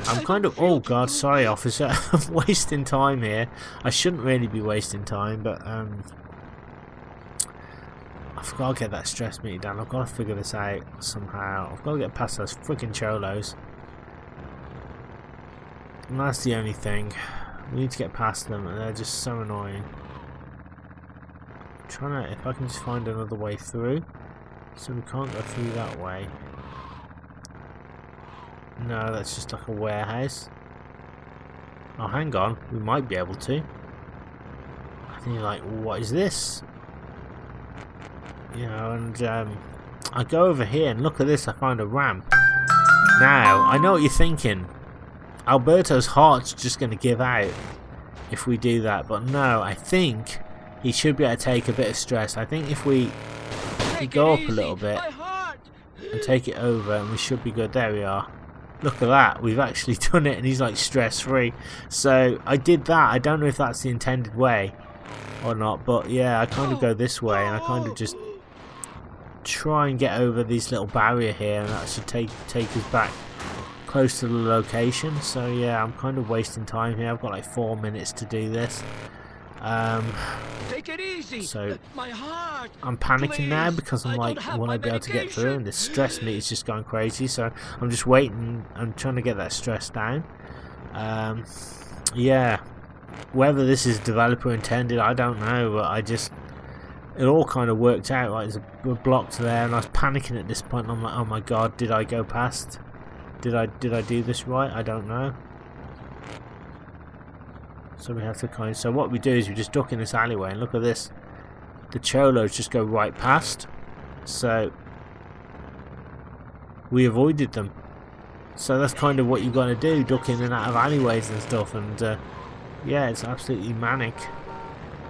Speaker 1: I'm kind of, oh god, sorry officer, I'm wasting time here. I shouldn't really be wasting time, but I've got to get that stress meter down. I've got to figure this out somehow. I've got to get past those freaking cholos, and that's the only thing. We need to get past them, and they're just so annoying. I'm trying to, if I can just find another way through. So we can't go through that way. No, that's just like a warehouse. Oh, hang on. We might be able to. I think you're like, what is this? You know, and I go over here and look at this. I find a ramp. Now, I know what you're thinking. Alberto's heart's just going to give out if we do that. But no, I think he should be able to take a bit of stress. I think if we go up a little bit and take it over, and we should be good. There we are. Look at that. We've actually done it, and he's like stress free. So I did that. I don't know if that's the intended way or not, but yeah, I kind of go this way, and I kind of just try and get over this little barrier here, and that should take us back close to the location. So yeah, I'm kind of wasting time here. I've got like 4 minutes to do this.
Speaker 6: Take it easy.
Speaker 1: So
Speaker 6: my heart,
Speaker 1: I'm panicking
Speaker 6: please.
Speaker 1: now because I'm like, will I be able to get through? And this stress meter is just going crazy. So I'm just waiting. I'm trying to get that stress down. Yeah, whether this is developer intended, I don't know. But it all kind of worked out. Like, there's a block there, and I was panicking at this point. And I'm like, oh my god, did I go past? Did I do this right? I don't know. So we have to kind of, so what we do is we just duck in this alleyway, and look at this. The cholos just go right past. So we avoided them. So that's kind of what you've got to do, duck in and out of alleyways and stuff. And yeah, it's absolutely manic.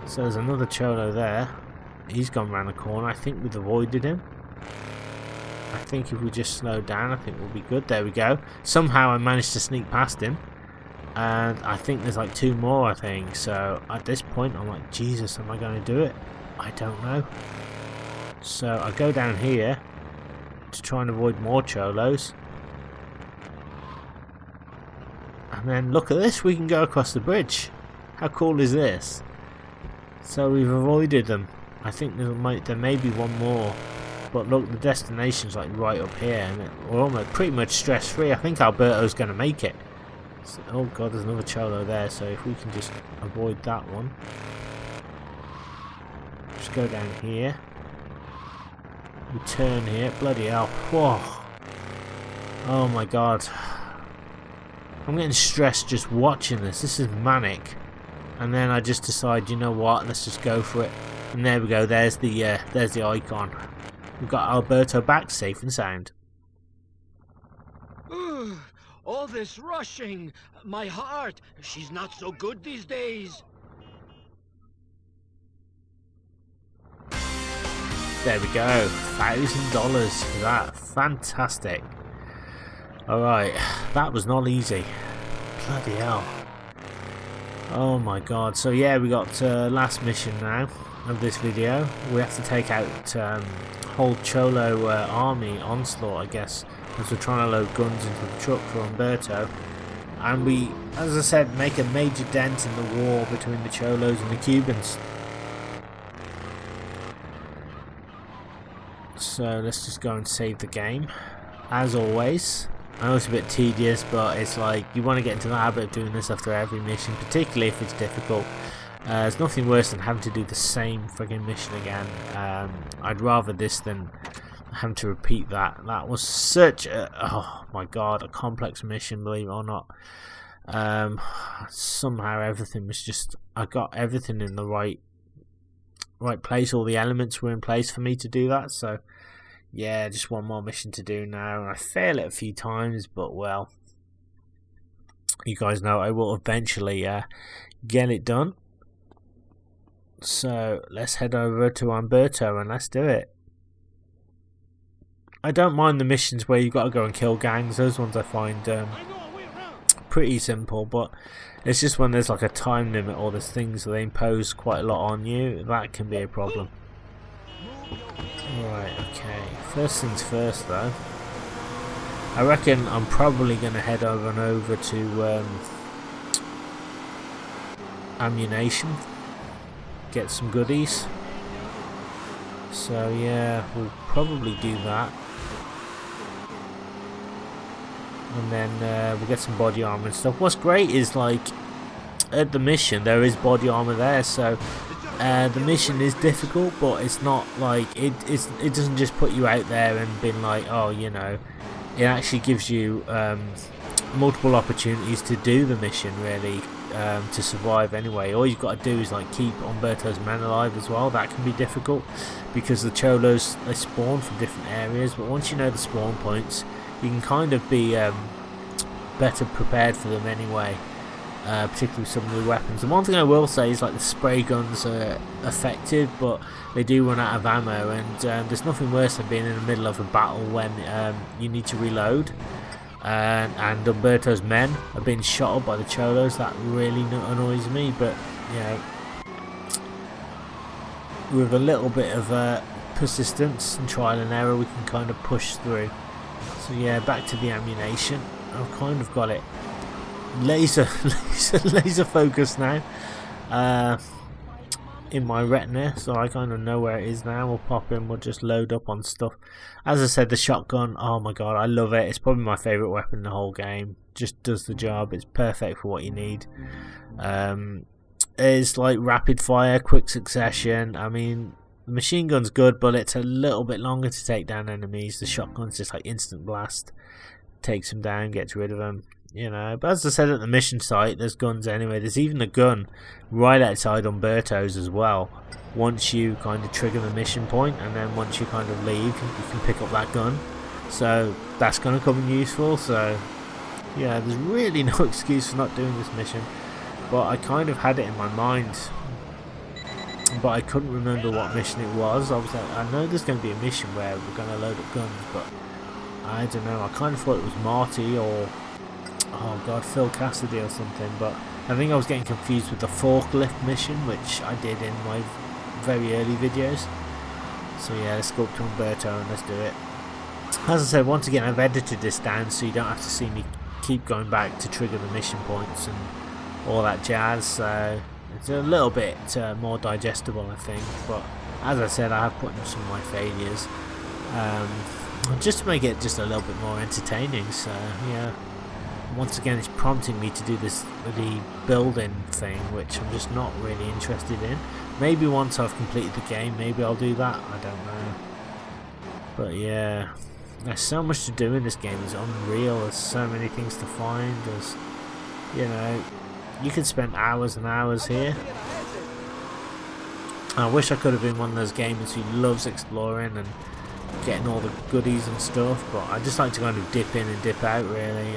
Speaker 1: So there's another cholo there. He's gone round the corner. I think we've avoided him. I think if we just slow down, I think we'll be good. There we go. Somehow I managed to sneak past him. And I think there's like 2 more, I think. So at this point I'm like, Jesus, am I going to do it? I don't know. So I go down here to try and avoid more cholos. And then look at this, we can go across the bridge. How cool is this? So we've avoided them. I think there may be one more. But look, the destination's like right up here, and we're almost pretty much stress free. I think Alberto's going to make it. So, oh god, there's another cholo there, so if we can just avoid that one. Just go down here. We turn here. Bloody hell. Whoa. Oh my god. I'm getting stressed just watching this. This is manic. And then I just decide, you know what, let's just go for it. And there we go, there's the icon. We've got Alberto back safe and sound.
Speaker 6: All this rushing, my heart, she's not so good these days.
Speaker 1: There we go, $1,000 for that. Fantastic. Alright, that was not easy. Bloody hell. Oh my god. So yeah, we got last mission now of this video. We have to take out whole Cholo army onslaught, I guess, as we're trying to load guns into the truck for Umberto. And we, as I said, make a major dent in the war between the Cholos and the Cubans. So let's just go and save the game. As always, I know it's a bit tedious, but it's like you want to get into the habit of doing this after every mission, particularly if it's difficult. There's nothing worse than having to do the same friggin' mission again. I'd rather this than having to repeat that. That was such a, oh my god, a complex mission, believe it or not. Somehow everything was just, I got everything in the right place. All the elements were in place for me to do that. So yeah, just one more mission to do now. I fail it a few times, but well, you guys know I will eventually get it done. So let's head over to Umberto and let's do it. I don't mind the missions where you've got to go and kill gangs. Those ones I find pretty simple, but it's just when there's like a time limit or there's things that they impose quite a lot on you, that can be a problem. Right, okay. First things first though. I reckon I'm probably going to head over to ammunition. Get some goodies. So yeah, we'll probably do that. And then we'll get some body armor and stuff. What's great is, like, at the mission there is body armor there, so the mission is difficult, but it's not like it doesn't just put you out there and being like, oh, you know, it actually gives you multiple opportunities to do the mission, really. to survive anyway. All you've got to do is like keep Umberto's men alive as well. That can be difficult because the Cholos, they spawn from different areas, but once you know the spawn points, you can kind of be better prepared for them anyway, particularly with some of the weapons. The one thing I will say is like the spray guns are effective, but they do run out of ammo, and there's nothing worse than being in the middle of a battle when you need to reload. And Umberto's men are being shot up by the Cholos. That really annoys me, but you know, with a little bit of persistence and trial and error, we can kind of push through. So yeah, back to the ammunition. I've kind of got it laser focused now in my retina, so I kind of know where it is now. We'll pop in, we'll just load up on stuff. As I said, the shotgun, oh my god, I love it. It's probably my favourite weapon in the whole game. Just does the job. It's perfect for what you need. It's like rapid fire, quick succession. I mean, the machine gun's good, but it's a little bit longer to take down enemies. The shotgun's just like instant blast, takes them down, gets rid of them. You know, but as I said, at the mission site, there's guns anyway. There's even a gun right outside Umberto's as well. Once you kind of trigger the mission point, and then once you kind of leave, you can pick up that gun. So that's going to come in useful. So yeah, there's really no excuse for not doing this mission. But I kind of had it in my mind, but I couldn't remember what mission it was. I was like, I know there's going to be a mission where we're going to load up guns, but I don't know. I kind of thought it was Marty or, oh god, Phil Cassidy or something, but I think I was getting confused with the forklift mission, which I did in my very early videos. So yeah, let's go up to Umberto and let's do it. As I said, once again, I've edited this down so you don't have to see me keep going back to trigger the mission points and all that jazz, so it's a little bit more digestible, I think. But as I said, I have put in some of my failures just to make it just a little bit more entertaining. So yeah, once again, it's prompting me to do the building thing, which I'm just not really interested in. Maybe once I've completed the game, maybe I'll do that, I don't know. But yeah, there's so much to do in this game. It's unreal. There's so many things to find. There's, you know, you could spend hours and hours here. I wish I could have been one of those gamers who loves exploring and getting all the goodies and stuff, but I just like to kind of dip in and dip out, really.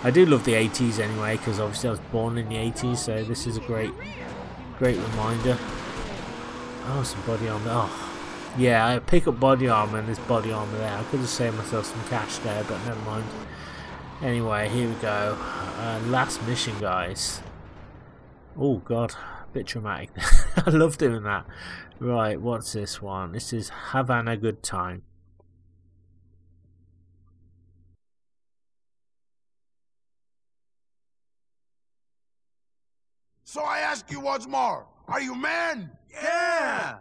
Speaker 1: I do love the 80s anyway, because obviously I was born in the 80s, so this is a great reminder. Oh, some body armor. Oh, yeah, I pick up body armor and there's body armor there. I could have saved myself some cash there, but never mind. Anyway, here we go. Last mission, guys. Oh god, a bit dramatic. I love doing that. Right, what's this one? This is Having a Good Time.
Speaker 3: So I ask you once more, are you man?
Speaker 5: Yeah!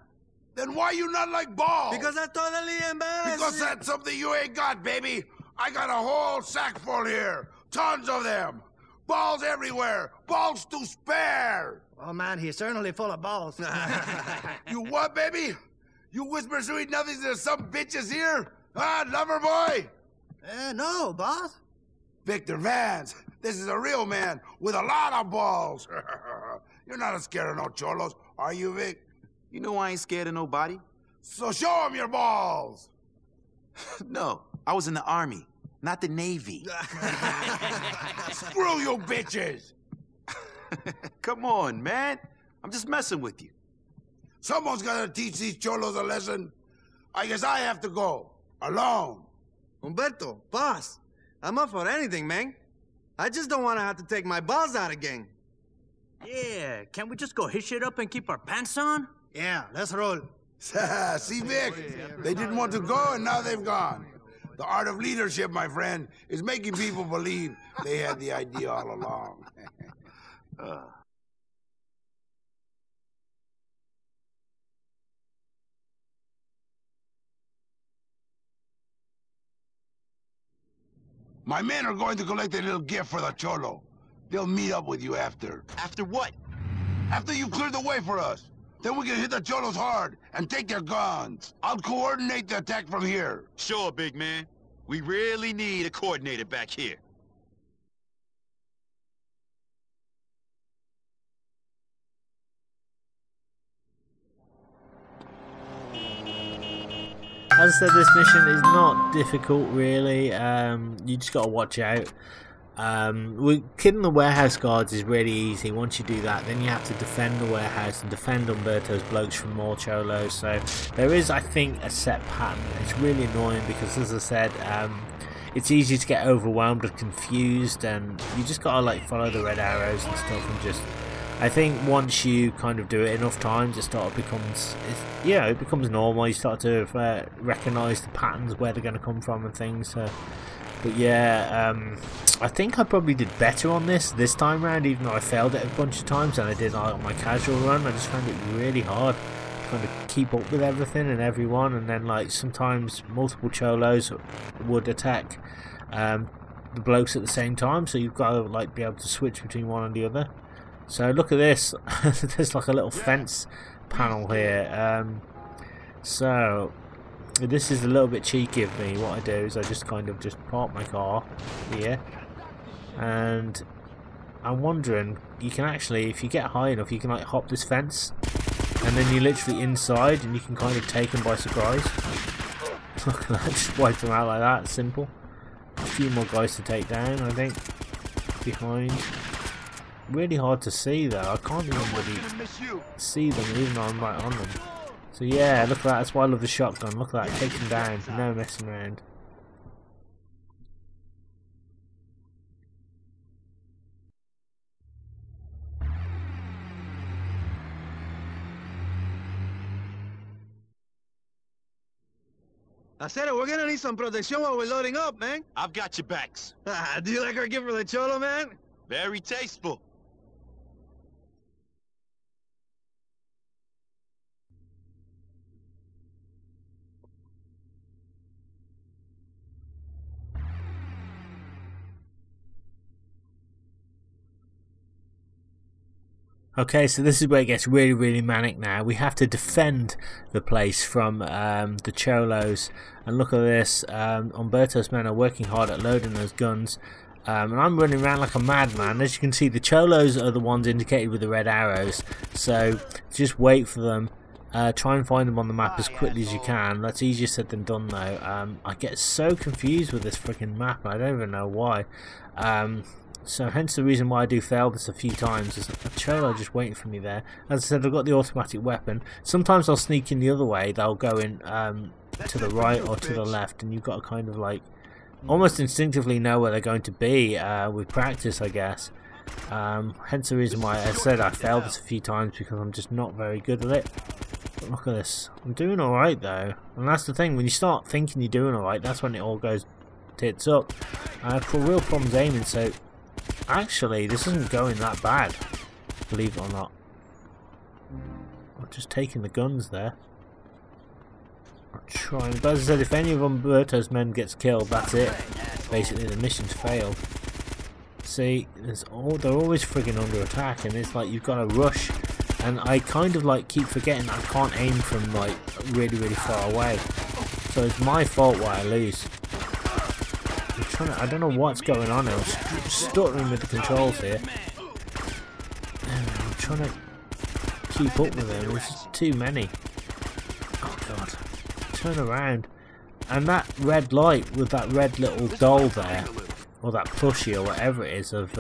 Speaker 3: Then why you not like balls?
Speaker 5: Because that's totally embarrassing.
Speaker 3: Because that's something you ain't got, baby. I got a whole sack full here. Tons of them. Balls everywhere. Balls to spare.
Speaker 5: Oh man, he's certainly full of balls.
Speaker 3: You what, baby? You whisper sweet nothings to some bitches here? Ah, lover boy?
Speaker 5: No, boss.
Speaker 3: Victor Vance. This is a real man with a lot of balls. You're not scared of no cholos, are you, Vic?
Speaker 2: You know I ain't scared of nobody.
Speaker 3: So show him your balls.
Speaker 2: No, I was in the Army, not the Navy.
Speaker 3: Screw you bitches.
Speaker 2: Come on, man. I'm just messing with you.
Speaker 3: Someone's gotta teach these cholos a lesson. I guess I have to go. Alone.
Speaker 5: Umberto, boss. I'm up for anything, man. I just don't want to have to take my balls out again.
Speaker 7: Yeah, can't we just go hit shit up and keep our pants on?
Speaker 5: Yeah, let's roll.
Speaker 3: See, Vic? They didn't want to go, and now they've gone. The art of leadership, my friend, is making people believe they had the idea all along. My men are going to collect a little gift for the cholo. They'll meet up with you after.
Speaker 2: After what?
Speaker 3: After you clear the way for us. Then we can hit the cholos hard and take their guns. I'll coordinate the attack from here.
Speaker 2: Sure, big man. We really need a coordinator back here.
Speaker 1: As I said, this mission is not difficult really. You just gotta watch out. Killing the warehouse guards is really easy. Once you do that, then you have to defend the warehouse and defend Umberto's blokes from more cholos. So there is, I think, a set pattern. It's really annoying because, as I said, it's easy to get overwhelmed and confused, and you just gotta like follow the red arrows and stuff, and just, I think once you kind of do it enough times, it becomes normal. You start to recognise the patterns, where they're going to come from and things. But yeah, I think I probably did better on this time round, even though I failed it a bunch of times than I did on my casual run. I just found it really hard to kind of keep up with everything and everyone, and then like sometimes multiple cholos would attack the blokes at the same time, so you've got to like be able to switch between one and the other. So look at this. There's like a little fence panel here. So this is a little bit cheeky of me. What I do is I just kind of just park my car here, and I'm wondering, you can actually, if you get high enough, you can like hop this fence, and then you're literally inside, and you can kind of take them by surprise. Look at that, just wipe them out like that. Simple. A few more guys to take down, I think, behind. Really hard to see though. I can't even really see them even though I'm right on them. So yeah, look at that. That's why I love the shotgun. Look at that. Take them down. No messing around.
Speaker 5: I said it, we're gonna need some protection while we're loading up, man.
Speaker 2: I've got your backs.
Speaker 5: Do you like our gift for the cholo, man?
Speaker 2: Very tasteful.
Speaker 1: Okay, so this is where it gets really manic now. We have to defend the place from the cholos, and look at this. Umberto's men are working hard at loading those guns, and I'm running around like a madman. As you can see, the cholos are the ones indicated with the red arrows, so just wait for them. Try and find them on the map as quickly as you can. That's easier said than done though. I get so confused with this freaking map, I don't even know why. So hence the reason why I do fail this a few times, is a cholo just waiting for me there. As I said, I've got the automatic weapon. Sometimes I'll sneak in the other way. They'll go in to the right or to the left, and you've got to kind of like almost instinctively know where they're going to be with practice, I guess. Hence the reason why I said I failed this a few times, because I'm just not very good at it. But look at this. I'm doing alright though. And that's the thing, when you start thinking you're doing alright, that's when it all goes tits up. Real problems aiming, so actually this isn't going that bad, believe it or not. I'm just taking the guns there. I'm trying, but as I said, if any of Umberto's men gets killed, that's it. Basically the mission's failed. See, they're always frigging under attack, and it's like you've got to rush, and I kind of like keep forgetting that I can't aim from like really far away, so it's my fault why I lose. I don't know what's going on. I'm stuttering with the controls here. I'm trying to keep up with them. There's just too many. Oh god. Turn around. And that red light with that red little doll there, or that plushie or whatever it is of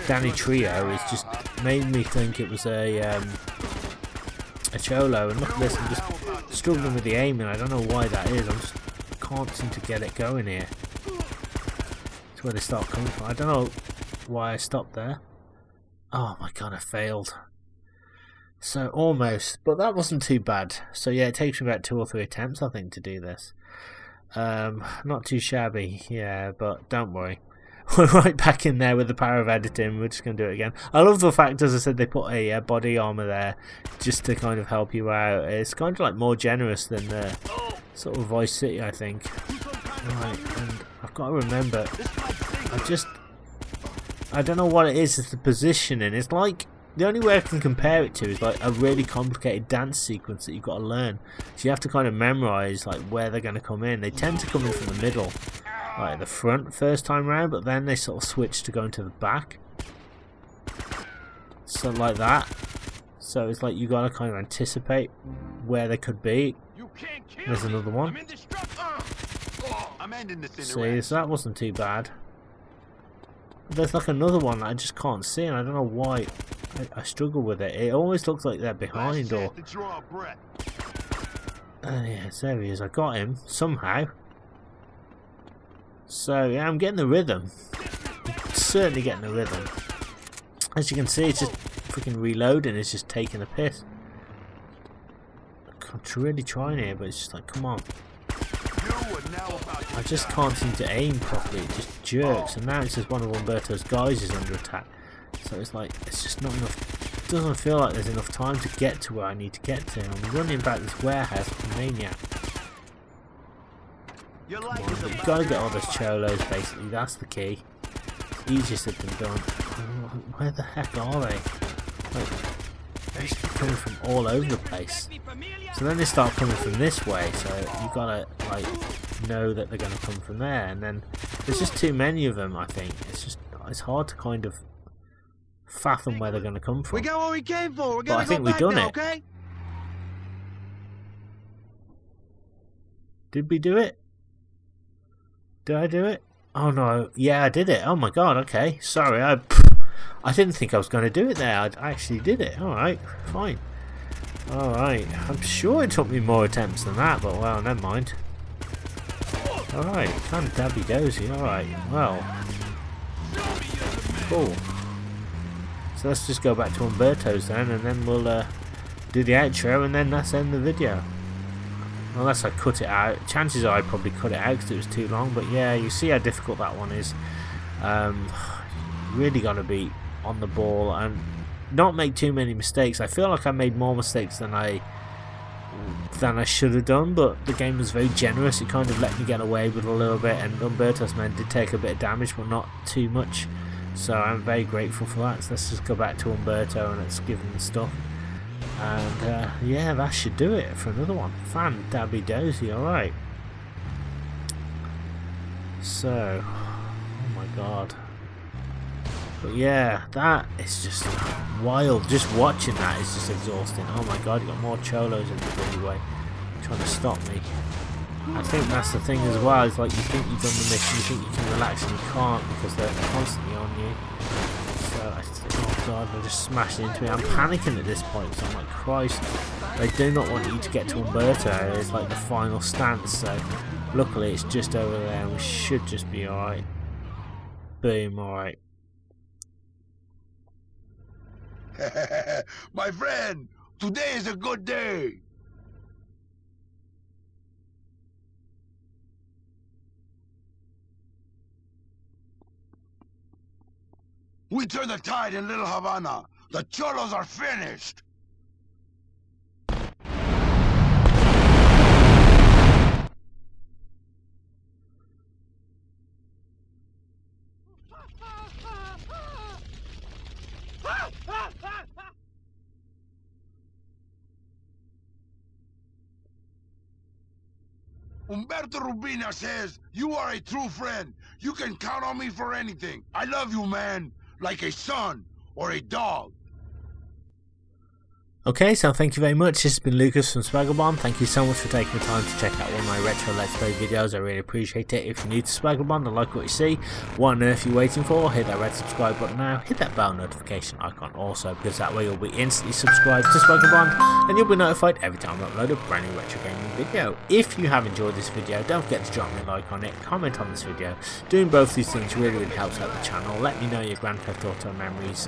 Speaker 1: Danny Trio, is just made me think it was a cholo. And look at this, I'm just struggling with the aiming. I don't know why that is. I can't seem to get it going here. That's where they start coming from. I don't know why I stopped there. Oh my god, I failed. So almost, but that wasn't too bad. So yeah, it takes me about 2 or 3 attempts, I think, to do this. Not too shabby, yeah, but don't worry. We're right back in there with the power of editing. We're just going to do it again. I love the fact, as I said, they put a body armor there just to kind of help you out. It's kind of like more generous than sort of Vice City, I think. Right, and I've got to remember, I don't know what it is, it's the positioning. It's like, the only way I can compare it to is like a really complicated dance sequence that you've got to learn. So you have to kind of memorize like where they're going to come in. They tend to come in from the middle, like at the front first time round, but then they sort of switch to going to the back. So like that. So it's like you gotta kind of anticipate where they could be. There's another one. See, so that wasn't too bad. There's like another one that I just can't see, and I don't know why I struggle with it. It always looks like they're behind, or... yes, there he is. I got him, somehow. So, yeah, I'm getting the rhythm. Certainly getting the rhythm. As you can see, it's just freaking reloading. It's just taking a piss. I'm really trying here, but it's just like, come on. I just can't seem to aim properly. It just jerks, and now it's just one of Umberto's guys is under attack. So it's like, it's just not enough. It doesn't feel like there's enough time to get to where I need to get to. I'm running back this warehouse like a maniac. You've got to get all those cholos, basically. That's the key. It's easier said than done. Where the heck are they? Like, they just keep coming from all over the place. So then they start coming from this way, so you've got to like know that they're going to come from there, and then there's just too many of them. I think it's hard to kind of fathom where they're going to come from.
Speaker 5: We got what we came for. We're
Speaker 1: but I think we've done it.
Speaker 5: Okay?
Speaker 1: Did we do it? Did I do it? Oh no, yeah, I did it. Oh my god, okay. Sorry, I didn't think I was going to do it there. I actually did it. Alright, fine. Alright, I'm sure it took me more attempts than that, but well, never mind. Alright, kind of dabby dozy. Alright, well. Cool. So let's just go back to Umberto's then, and then we'll do the outro, and then that's end the video. Unless I cut it out. Chances are I probably cut it out because it was too long, but yeah, you see how difficult that one is. Really got to be on the ball and not make too many mistakes. I feel like I made more mistakes than I should have done, but the game was very generous. It kind of let me get away with a little bit, and Umberto's men did take a bit of damage, but not too much. So I'm very grateful for that. So let's just go back to Umberto and let's give him the stuff. And yeah, that should do it for another one. Fan dabby dozy, alright. So, oh my god. But yeah, that is just wild. Just watching that is just exhausting. Oh my god, you got more cholos in the bloody way trying to stop me. I think that's the thing as well. It's like you think you've done the mission, you think you can relax, and you can't because they're constantly on you. So I think, oh god, they're just smashing into me. I'm panicking at this point, so I'm like, Christ, they do not want you to get to Umberto. It's like the final stance. So luckily it's just over there, and we should just be alright. Boom, alright.
Speaker 3: My friend, today is a good day. We turn the tide in Little Havana. The cholos are finished. Umberto Rubina says, you are a true friend. You can count on me for anything. I love you, man. Like a son or a dog.
Speaker 1: Okay, so thank you very much. This has been Lucas from Swaggerbomb. Thank you so much for taking the time to check out one of my retro Let's Play videos. I really appreciate it. If you're new to Swaggerbomb and like what you see, what on earth are you waiting for? Hit that red subscribe button now. Hit that bell notification icon also, because that way you'll be instantly subscribed to Swaggerbomb and you'll be notified every time I upload a brand new retro gaming video. If you have enjoyed this video, don't forget to drop me a like on it, comment on this video. Doing both these things really helps out the channel. Let me know your Grand Theft Auto memories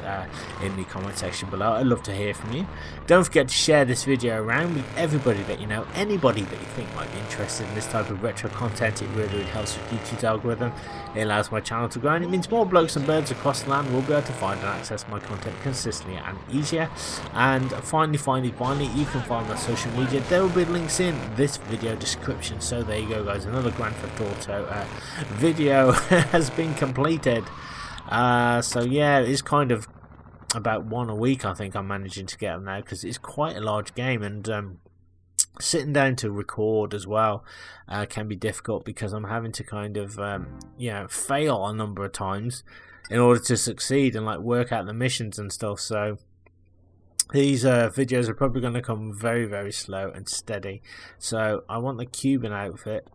Speaker 1: in the comment section below. I'd love to hear from you. Don't forget to share this video around with everybody that you know, anybody that you think might be interested in this type of retro content. It really helps with YouTube's algorithm. It allows my channel to grow, and it means more blokes and birds across the land will be able to find and access my content consistently and easier. And finally, you can find my social media. There will be links in this video description. So there you go, guys. Another Grand Theft Auto video has been completed. So yeah, it's kind of about one a week. I think I'm managing to get them now because it's quite a large game, and sitting down to record as well can be difficult because I'm having to kind of fail a number of times in order to succeed and like work out the missions and stuff. So These videos are probably going to come very, very slow and steady. So I want the Cuban outfit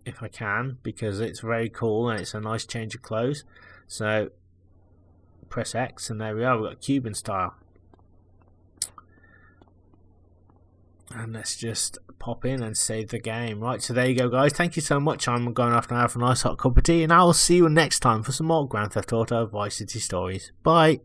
Speaker 1: if I can, because it's very cool and it's a nice change of clothes. So press X and there we are, we've got Cuban style. And let's just pop in and save the game. Right, so there you go, guys. Thank you so much. I'm going off now for a nice hot cup of tea, and I will see you next time for some more Grand Theft Auto Vice City stories. Bye.